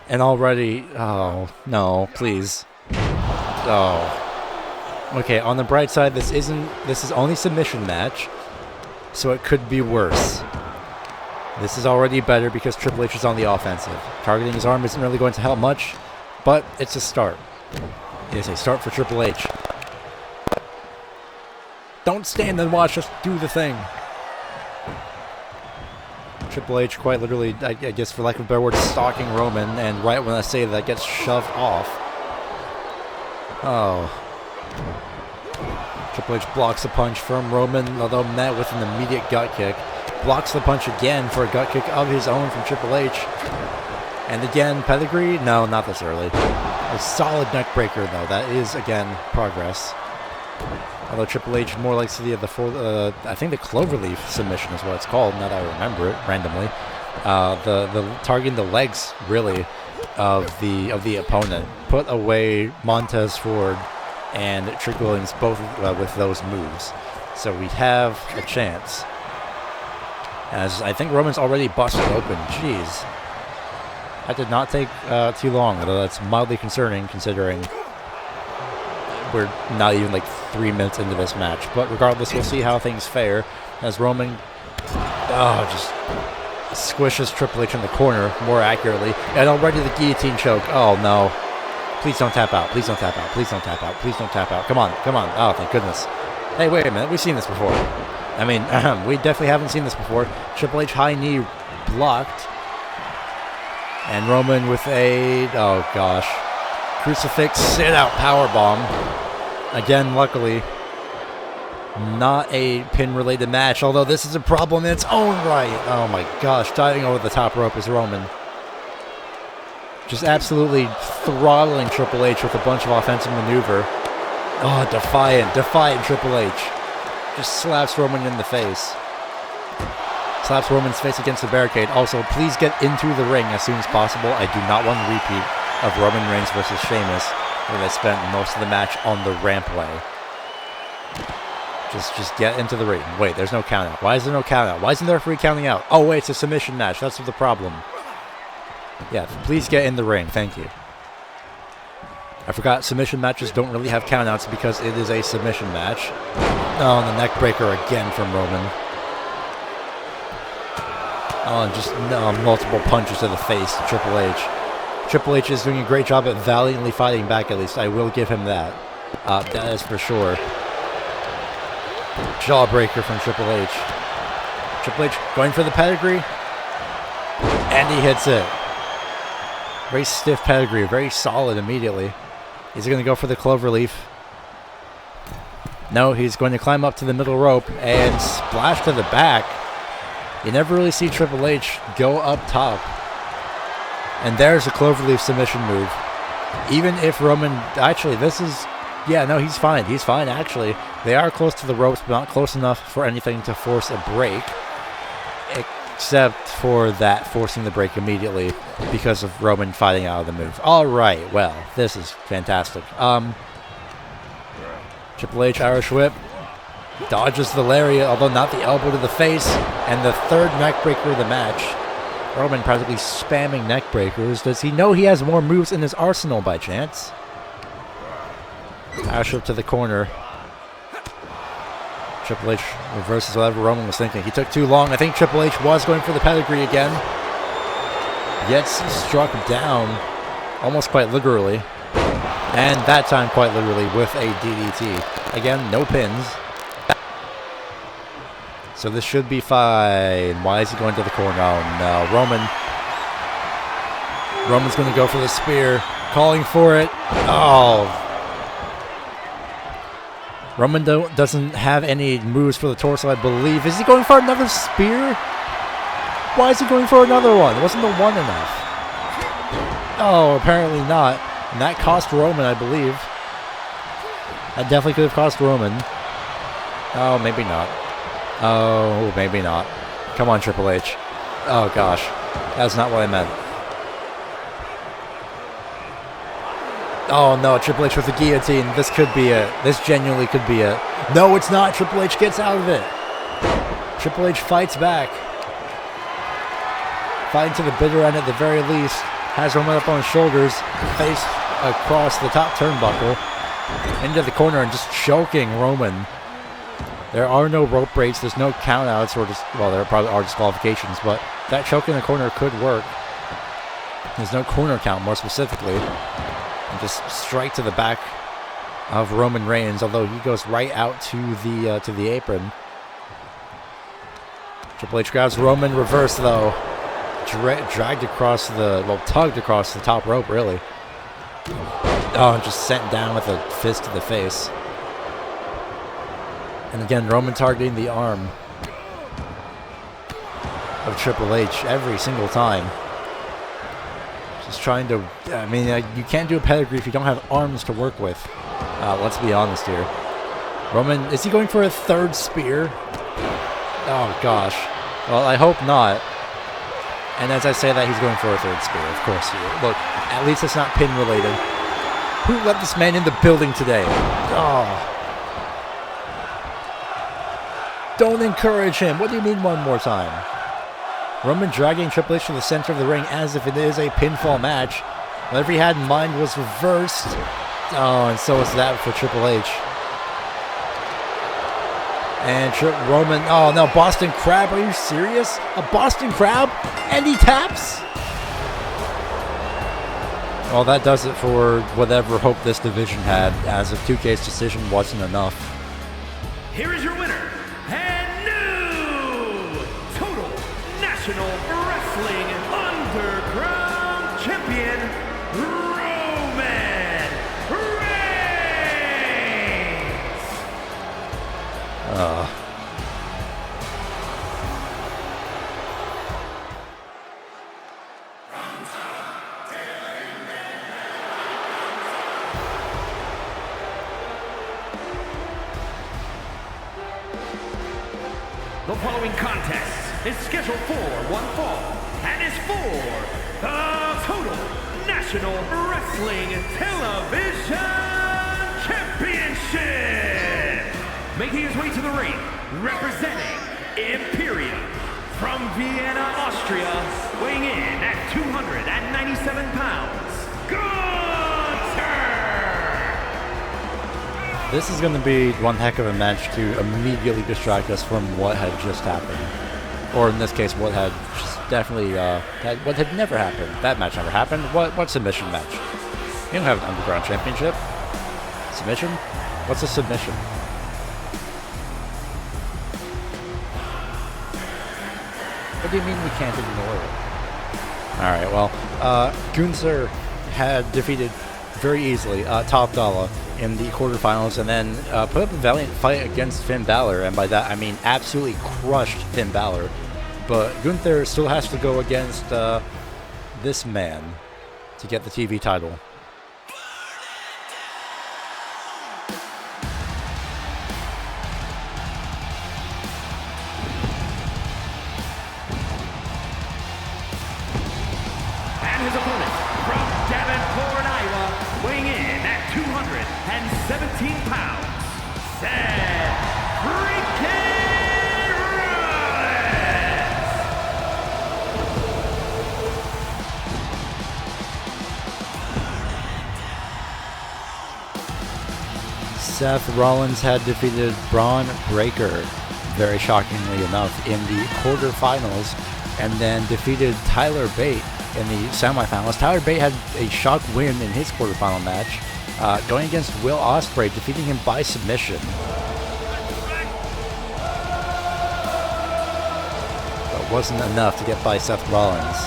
And already... Oh, no, please. Oh. Okay, on the bright side, this is only submission match. So it could be worse. This is already better because Triple H is on the offensive. Targeting his arm isn't really going to help much, but it's a start. It is a start for Triple H. Don't stand and watch, just do the thing. Triple H quite literally, I guess for lack of a better word, stalking Roman, and right when I say that, gets shoved off. Oh. Triple H blocks a punch from Roman, although met with an immediate gut kick. Blocks the punch again for a gut kick of his own from Triple H. And again, pedigree? No, not this early. A solid neck breaker, though. That is, again, progress. Although Triple H more likes the I think the cloverleaf submission is what it's called, now that I remember it randomly. The targeting the legs, really, of the opponent. Put away Montez Ford and Trick Williams both with those moves. So we have a chance. as I think Roman's already busted open. Jeez. That did not take too long, although that's mildly concerning considering we're not even like 3 minutes into this match. But regardless, we'll see how things fare as Roman just squishes Triple H in the corner more accurately. And already the guillotine choke. Oh no. Please don't tap out. Please don't tap out. Please don't tap out. Please don't tap out. Come on. Come on. Oh, thank goodness. Hey, wait a minute. We've seen this before. I mean, we definitely haven't seen this before. Triple H high knee blocked. And Roman with a, oh gosh, crucifix sit-out powerbomb. Again, luckily, not a pin-related match, although this is a problem in its own right. Oh my gosh, diving over the top rope is Roman. Just absolutely throttling Triple H with a bunch of offensive maneuver. Oh, defiant Triple H. Just slaps Roman in the face. Slaps Roman's face against the barricade. Also, please get into the ring as soon as possible. I do not want a repeat of Roman Reigns versus Sheamus, where they spent most of the match on the rampway. Just get into the ring. Wait, there's no count out. Why is there no count out? Why isn't there a free counting out? Oh wait, it's a submission match. That's the problem. Yeah, please get in the ring. Thank you. I forgot submission matches don't really have countouts because it is a submission match. Oh, and the neck breaker again from Roman. Oh, and just multiple punches to the face to Triple H. Triple H is doing a great job at valiantly fighting back, at least. I will give him that. That is for sure. Jawbreaker from Triple H. Triple H going for the pedigree. And he hits it. Very stiff pedigree. Very solid immediately. He's going to go for the cloverleaf. No, he's going to climb up to the middle rope and splash to the back. You never really see Triple H go up top. And there's a cloverleaf submission move. Even if Roman... Actually, this is... Yeah, no, he's fine. He's fine, actually. They are close to the ropes, but not close enough for anything to force a break. Except for that forcing the break immediately because of Roman fighting out of the move. Alright, well, this is fantastic. Triple H Irish whip. Dodges the lariat, although not the elbow to the face. And the third neck breaker of the match. Roman practically spamming neck breakers. Does he know he has more moves in his arsenal by chance? Irish whip to the corner. Triple H reverses whatever Roman was thinking. He took too long. I think Triple H was going for the pedigree again. Gets struck down, almost quite literally. And that time quite literally with a DDT. Again, no pins. So this should be fine. Why is he going to the corner? Oh no, Roman's going to go for the spear. Calling for it. Oh. Roman doesn't have any moves for the torso, I believe. Is he going for another spear? Why is he going for another one? Wasn't the one enough? Oh, apparently not. And that cost Roman, I believe. That definitely could have cost Roman. Oh, maybe not. Oh, maybe not. Come on, Triple H. Oh, gosh. That's not what I meant. Oh no, Triple H with the guillotine. This could be it. This genuinely could be it. No, it's not. Triple H gets out of it. Triple H fights back. Fighting to the bitter end at the very least. Has Roman up on his shoulders. Face across the top turnbuckle. Into the corner and just choking Roman. There are no rope breaks. There's no countouts or just, well, there probably are disqualifications, but that choke in the corner could work. There's no corner count, more specifically. And just strike to the back of Roman Reigns, although he goes right out to the apron. Triple H grabs Roman, reverse though. Dragged across tugged across the top rope, really. Oh, just sent down with a fist to the face. And again, Roman targeting the arm of Triple H every single time. Just trying to, I mean, you can't do a pedigree if you don't have arms to work with. Let's be honest here. Roman, is he going for a third spear? Oh, gosh. Well, I hope not. And as I say that, he's going for a third spear. Of course he is. Look, at least it's not pin related. Who let this man in the building today? Oh. Don't encourage him. What do you mean one more time? Roman dragging Triple H to the center of the ring as if it is a pinfall match. Whatever he had in mind was reversed. Oh, and so was that for Triple H. And Roman, oh no, Boston Crab, are you serious? A Boston Crab? And he taps? Well, that does it for whatever hope this division had, as if 2K's decision wasn't enough. Here is your winner, and new Total National Wrestling Underground Champion, Roman Reigns! The following contest is scheduled for one fall and is for the Total National Wrestling Television Championship! Making his way to the ring, representing Imperium from Vienna, Austria, weighing in at 297 pounds, Gunther! This is going to be one heck of a match to immediately distract us from what had just happened. Or in this case, what had just definitely, what had never happened. That match never happened. What submission match? You don't have an Underground Championship. Submission? What's a submission? What do you mean we can't ignore it? Alright, well, Gunther had defeated very easily Top Dollar in the quarterfinals and then put up a valiant fight against Finn Balor, and by that I mean absolutely crushed Finn Balor. But Gunther still has to go against this man to get the TV title. And his opponent from Davenport, Iowa, weighing in at 217 pounds, Seth freaking Rollins! Seth Rollins had defeated Braun Breaker, very shockingly enough, in the quarterfinals, and then defeated Tyler Bate in the semifinals. Tyler Bate had a shock win in his quarterfinal match, going against Will Ospreay, defeating him by submission. But wasn't enough to get by Seth Rollins.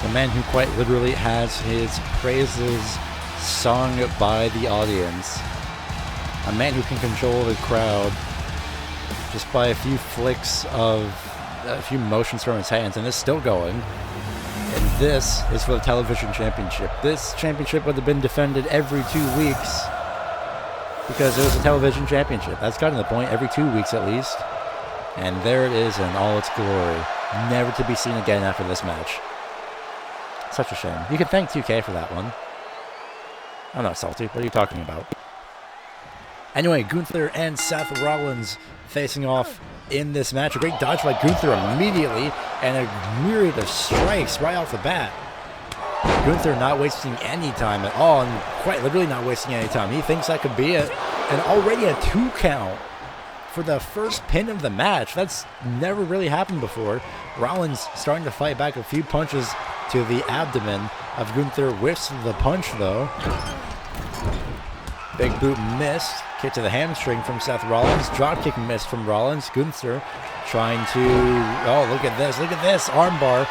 The man who quite literally has his praises sung by the audience. A man who can control the crowd just by a few flicks of a few motions from his hands, and it's still going. And this is for the television championship. This championship would have been defended every 2 weeks because it was a television championship. That's gotten the point, every 2 weeks at least. And there it is in all its glory, never to be seen again after this match. Such a shame. You can thank 2K for that one. I'm not salty. What are you talking about? Anyway, Gunther and Seth Rollins facing off in this match. A great dodge by Gunther immediately, and a myriad of strikes right off the bat. Gunther not wasting any time at all, and quite literally not wasting any time. He thinks that could be it, and already a 2 count for the first pin of the match. That's never really happened before. Rollins starting to fight back a few punches to the abdomen of Gunther. Whiffs the punch though. Big boot missed. Kick to the hamstring from Seth Rollins. Dropkick missed from Rollins. Gunther trying to, oh, look at this, armbar.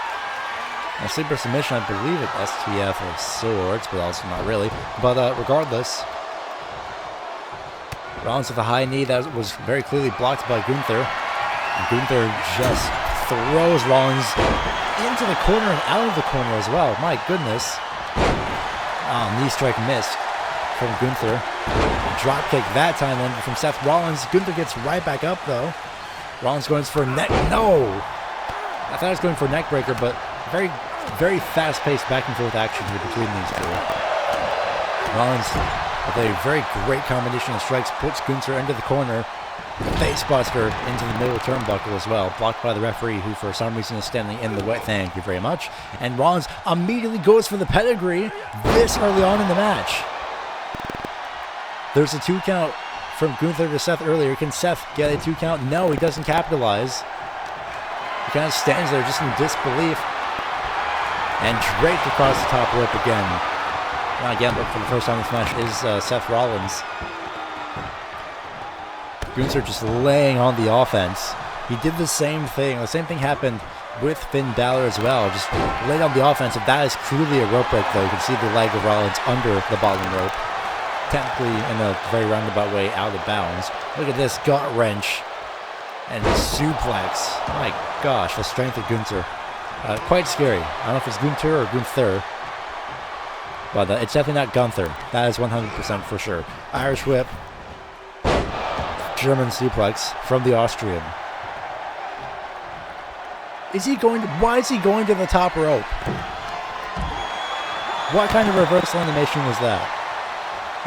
A sleeper submission, I believe it STF of sorts, but also not really. But regardless, Rollins with a high knee that was very clearly blocked by Gunther. And Gunther just throws Rollins into the corner and out of the corner as well. My goodness. Oh, knee strike missed from Gunther. Drop kick that time then from Seth Rollins. Gunther gets right back up though. Rollins going for a neck. No! I thought I was going for a neck breaker, but very very fast-paced back and forth action here between these two. Rollins, with a very great combination of strikes, puts Gunther into the corner. Face buster into the middle turnbuckle as well, blocked by the referee, who for some reason is standing in the way. Thank you very much. And Rollins immediately goes for the pedigree this early on in the match. There's a 2 count from Gunther to Seth earlier. Can Seth get a 2 count? No, he doesn't capitalize. He kind of stands there just in disbelief. And draped across the top rope again. Now again, but for the first time in this match is Seth Rollins. Gunther just laying on the offense. He did the same thing. The same thing happened with Finn Balor as well. Just laid on the offense. If that is clearly a rope break, though, you can see the leg of Rollins under the bottom rope. Technically, in a very roundabout way, out of bounds. Look at this gut wrench and suplex. My gosh, the strength of Gunther. Quite scary. I don't know if it's Gunther or Gunther. But it's definitely not Gunther. That is 100% for sure. Irish whip. German suplex from the Austrian. Is he going to... Why is he going to the top rope? What kind of reversal animation was that?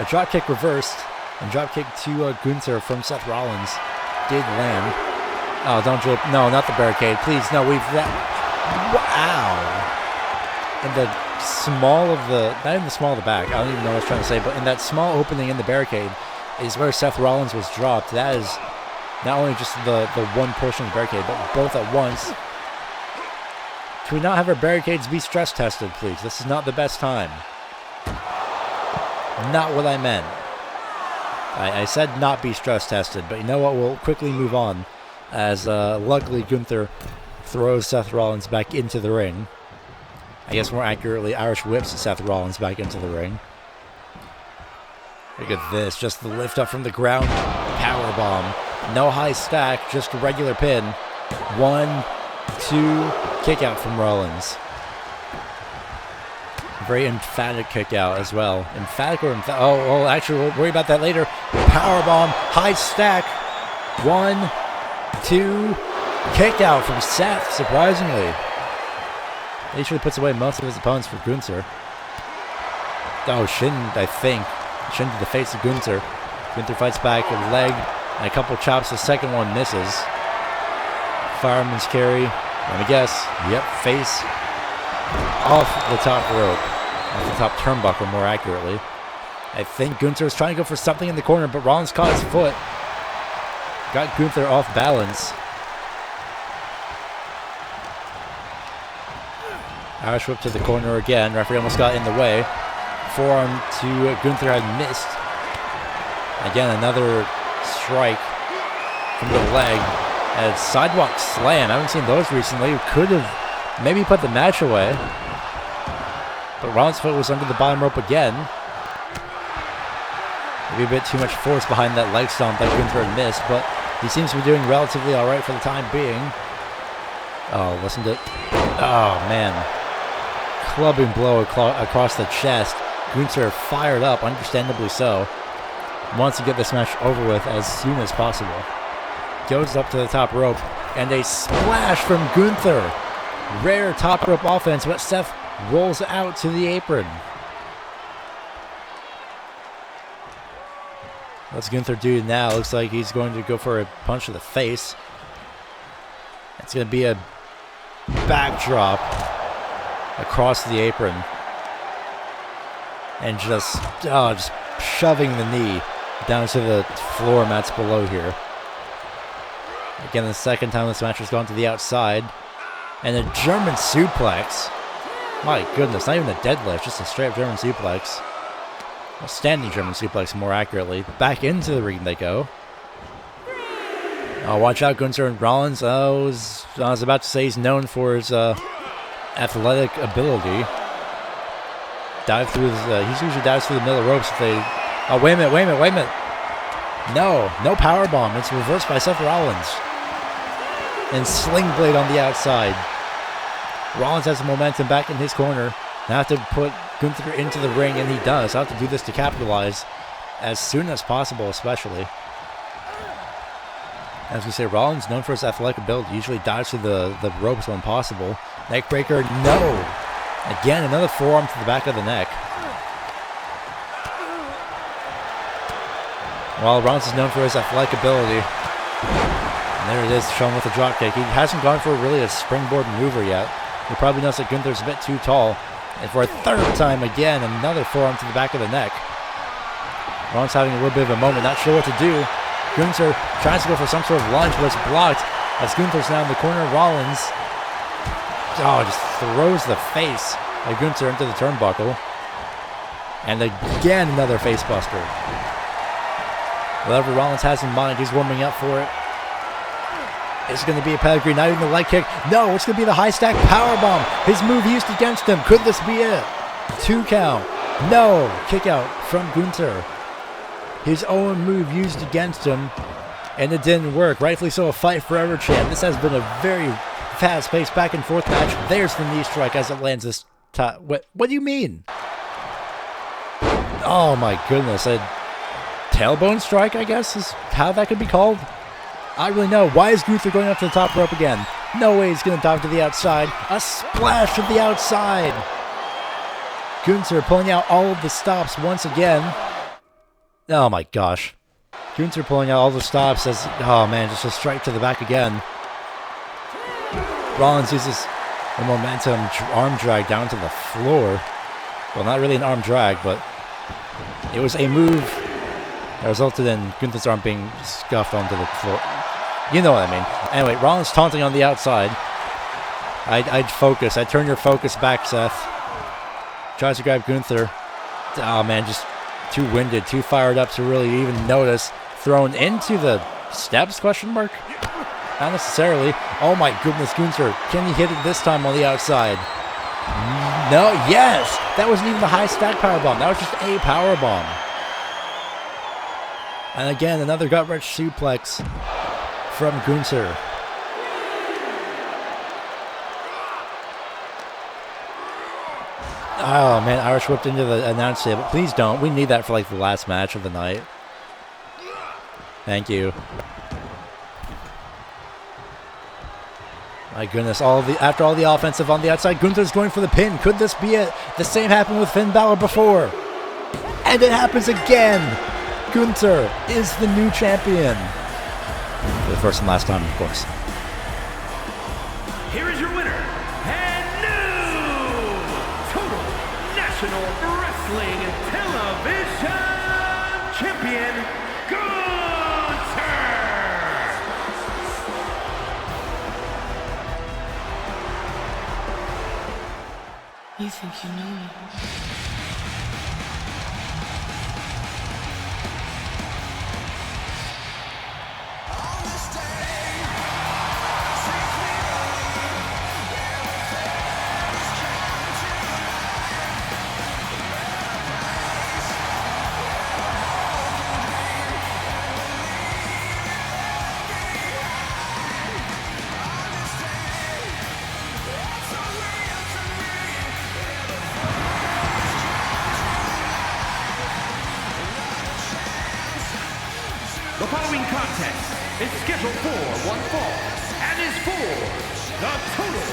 A dropkick reversed. And dropkick to Gunther from Seth Rollins did land. Oh, don't drip. No, not the barricade. Please, no, we've... Wow. In the small of the... Not in the small of the back. I don't even know what I was trying to say. But in that small opening in the barricade is where Seth Rollins was dropped. That is not only just the one portion of the barricade, but both at once. Can we not have our barricades be stress tested, please? This is not the best time. Not what I meant. I said not be stress tested, but you know what? We'll quickly move on as luckily Gunther throws Seth Rollins back into the ring. I guess more accurately, Irish whips Seth Rollins back into the ring. Look at this, just the lift up from the ground, power bomb. No high stack, just a regular pin. 1, 2, kick out from Rollins. Very emphatic kick out as well. Emphatic or oh, actually, we'll worry about that later. Power bomb, high stack. 1, 2, kick out from Seth, surprisingly. He usually puts away most of his opponents for Gunther. Oh, Shin, I think. Shin to the face of Gunther. Gunther fights back, a leg, and a couple chops. The second one misses. Fireman's carry. Let me guess. Yep, face off the top rope. Off the top turnbuckle, more accurately. I think Gunther was trying to go for something in the corner, but Rollins caught his foot. Got Gunther off balance. Irish whip to the corner again. Referee almost got in the way. Forearm to Gunther had missed. Again, another strike from the leg. And a sidewalk slam. I haven't seen those recently. Could have maybe put the match away. But Rollins' foot was under the bottom rope again. Maybe a bit too much force behind that leg stomp that Gunther had missed. But he seems to be doing relatively alright for the time being. Oh, listen to... Oh, man. Clubbing blow across the chest. Gunther fired up, understandably so. Wants to get this match over with as soon as possible. Goes up to the top rope, and a splash from Gunther. Rare top rope offense, but Seth rolls out to the apron. What's Gunther do now? Looks like he's going to go for a punch to the face. It's going to be a backdrop across the apron. And just shoving the knee down to the floor mats below here. Again, the second time this match has gone to the outside. And a German suplex. My goodness, not even a deadlift, just a straight up German suplex. A standing German suplex, more accurately. Back into the ring they go. Oh, watch out, Gunther and Rollins. I was about to say he's known for his athletic ability. Dive through his, he usually dives through the middle ropes if they... Oh, wait a minute. No power bomb. It's reversed by Seth Rollins. And Sling Blade on the outside. Rollins has the momentum back in his corner. Now have to put Gunther into the ring, and he does. I have to do this to capitalize as soon as possible, especially. As we say, Rollins, known for his athletic ability, usually dives through the ropes when possible. Neckbreaker, no! Again, another forearm to the back of the neck. While Rollins is known for his athletic ability. And there it is, shown with a dropkick. He hasn't gone for really a springboard maneuver yet. He probably knows that Gunther's a bit too tall. And for a third time again, another forearm to the back of the neck. Rollins having a little bit of a moment, not sure what to do. Gunther tries to go for some sort of lunge, but it's blocked as Gunther's now in the corner. Rollins, just throws the face of Gunther into the turnbuckle. And again, another face buster. Whatever Rollins has in mind, he's warming up for it. It's going to be a pedigree, not even the leg kick. No, it's going to be the high stack powerbomb. His move used against him. Could this be it? 2 count. No. Kick out from Gunther. His own move used against him, and it didn't work. Rightfully so, a fight forever chant. This has been a very fast-paced back and forth match. There's the knee strike as it lands this top. What do you mean? Oh my goodness. A tailbone strike, I guess, is how that could be called. I really know. Why is Gunther going up to the top rope again? No way he's going to dive to the outside. A splash to the outside. Gunther pulling out all of the stops once again. Oh my gosh. Gunther pulling out all the stops as, oh man, just a strike to the back again. Rollins uses a momentum arm drag down to the floor. Well, not really an arm drag, but it was a move that resulted in Gunther's arm being scuffed onto the floor. You know what I mean. Anyway, Rollins taunting on the outside. I'd focus. I'd turn your focus back, Seth. Tries to grab Gunther. Oh man, just too winded, too fired up to really even notice. Thrown into the steps, question mark? Not necessarily. Oh my goodness, Gunther. Can he hit it this time on the outside? No, yes! That wasn't even the high stack powerbomb. That was just a powerbomb. And again, another gut-wrench suplex from Gunther. Oh man, Irish whipped into the announce table. Please don't. We need that for like the last match of the night. Thank you. My goodness, after all the offensive on the outside, Gunther's going for the pin. Could this be it? The same happened with Finn Balor before. And it happens again. Gunther is the new champion. For the first and last time, of course. Here is your winner, and new Total National Wrestling Television Champion, Gunther! You think you know me? The following contest is scheduled for one fall and is for the Total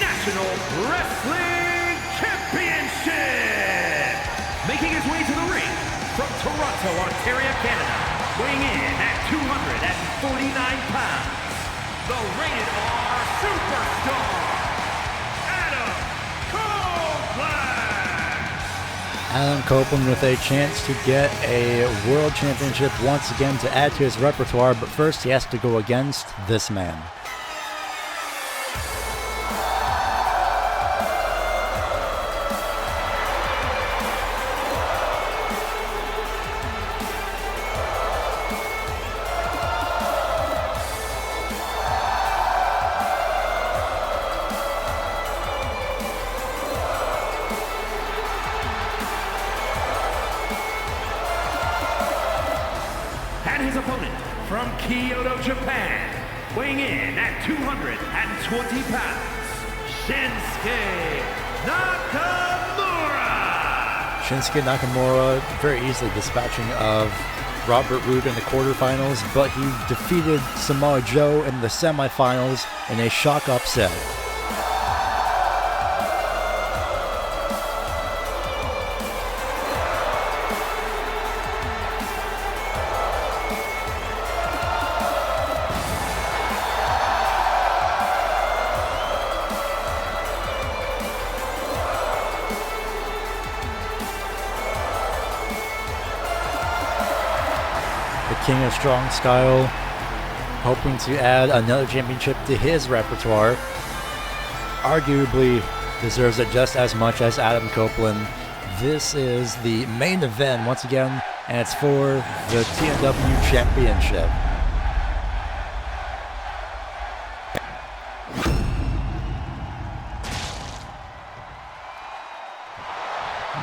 National Wrestling Championship. Making his way to the ring from Toronto, Ontario, Canada, weighing in at 249 pounds, the Rated R Superstar, Adam Copeland. Adam Copeland with a chance to get a world championship once again to add to his repertoire, but first he has to go against this man. And his opponent from Kyoto, Japan, weighing in at 220 pounds, Shinsuke Nakamura. Shinsuke Nakamura very easily dispatching of Robert Roode in the quarterfinals, but he defeated Samoa Joe in the semifinals in a shock upset. King of Strong Style, hoping to add another championship to his repertoire. Arguably deserves it just as much as Adam Copeland. This is the main event once again, and it's for the TNW Championship.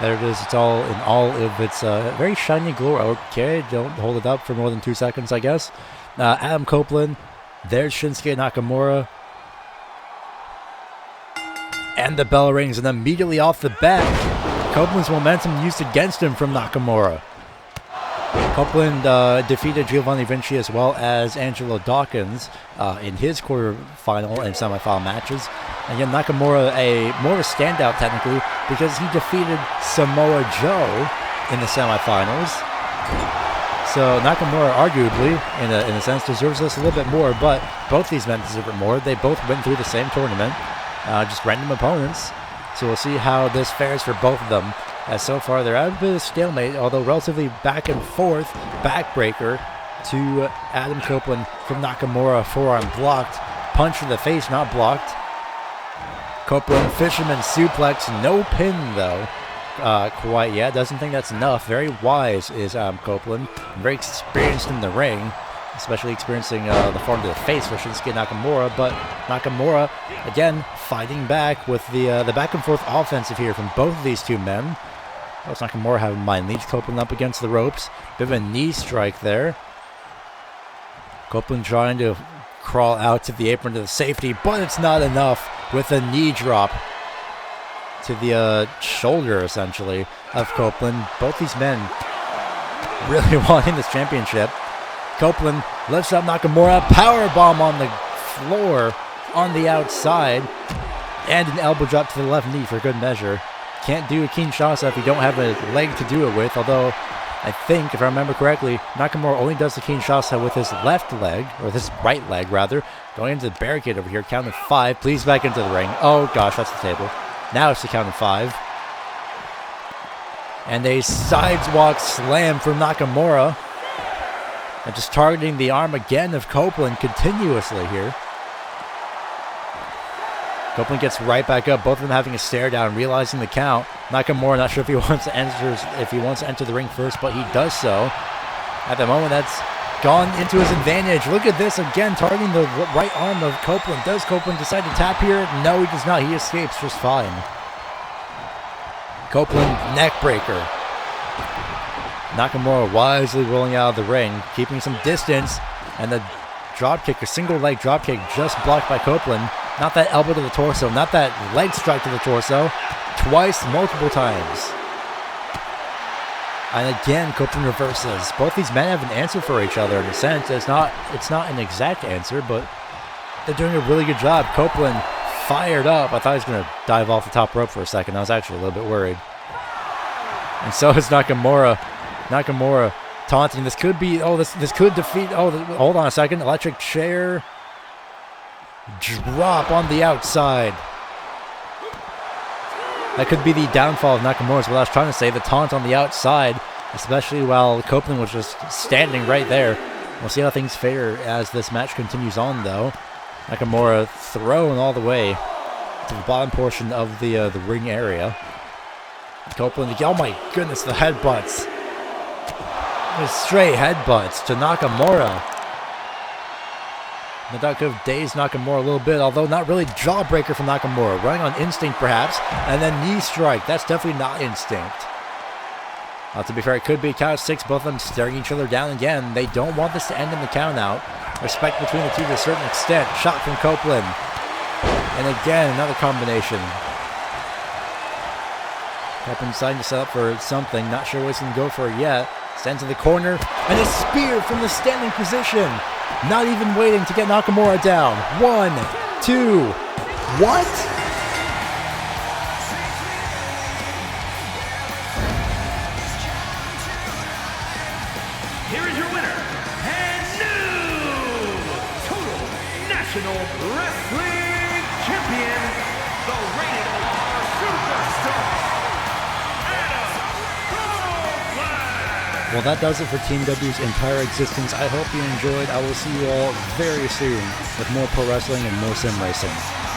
There it is. It's all in all of its very shiny glory. Okay, don't hold it up for more than 2 seconds, I guess. Adam Copeland. There's Shinsuke Nakamura. And the bell rings, and immediately off the bat, Copeland's momentum used against him from Nakamura. Copeland defeated Giovanni Vinci as well as Angelo Dawkins in his quarterfinal and semifinal matches. And again, Nakamura more of a standout technically because he defeated Samoa Joe in the semifinals. So Nakamura arguably, in a sense, deserves this a little bit more, but both these men deserve it more. They both went through the same tournament, just random opponents. So we'll see how this fares for both of them. As so far, they're at a bit of stalemate, although relatively back and forth. Backbreaker to Adam Copeland from Nakamura. Forearm blocked. Punch to the face, not blocked. Copeland, fisherman suplex. No pin, though. Quite yet. Doesn't think that's enough. Very wise is Adam Copeland. Very experienced in the ring. Especially experiencing the form to the face for Shinsuke Nakamura. But Nakamura, again, fighting back with the back and forth offensive here from both of these two men. Let's Nakamura have in mind. Leads Copeland up against the ropes. Bit of a knee strike there. Copeland trying to crawl out to the apron to the safety, but it's not enough with a knee drop to the shoulder, essentially, of Copeland. Both these men really wanting this championship. Copeland lifts up Nakamura. Powerbomb on the floor on the outside. And an elbow drop to the left knee for good measure. Can't do a Kinshasa if you don't have a leg to do it with, although I think, if I remember correctly, Nakamura only does the Kinshasa with his left leg, or his right leg, rather. Going into the barricade over here, count of 5, please back into the ring. Oh gosh, that's the table. Now it's the count of 5. And a sidewalk slam from Nakamura. And just targeting the arm again of Copeland continuously here. Copeland gets right back up, both of them having a stare down, realizing the count. Nakamura not sure if he wants to enter the ring first, but he does so. At the moment, that's gone into his advantage. Look at this again, targeting the right arm of Copeland. Does Copeland decide to tap here? No, he does not. He escapes just fine. Copeland neck breaker. Nakamura wisely rolling out of the ring, keeping some distance, and the dropkick, a single leg dropkick, just blocked by Copeland. Not that elbow to the torso, not that leg strike to the torso. Twice, multiple times. And again, Copeland reverses. Both these men have an answer for each other in a sense. It's not an exact answer, but they're doing a really good job. Copeland fired up. I thought he was going to dive off the top rope for a second. I was actually a little bit worried. And so is Nakamura. Nakamura taunting. This could be, this could defeat, hold on a second. Electric chair. Drop on the outside. That could be the downfall of Nakamura is what I was trying to say. The taunt on the outside, especially while Copeland was just standing right there. We'll see how things fare as this match continues on, though. Nakamura thrown all the way to the bottom portion of the ring area. Copeland, oh my goodness, the headbutts. Just straight headbutts to Nakamura. That could have dazed Nakamura a little bit, although not really jawbreaker from Nakamura. Running on instinct, perhaps, and then knee strike. That's definitely not instinct. To be fair, it could be a count of 6, both of them staring each other down again. They don't want this to end in the count out. Respect between the two to a certain extent. Shot from Copeland. And again, another combination. Copeland deciding to set up for something. Not sure what he's going to go for yet. Stands in the corner. And a spear from the standing position. Not even waiting to get Nakamura down. 1, 2. What? Here is your winner, and new Total National Wrestling Champion, the Rated R Superstar, Adam Copeland! Well, that does it for Team W's entire existence. I hope you enjoyed. I will see you all very soon with more pro wrestling and more sim racing.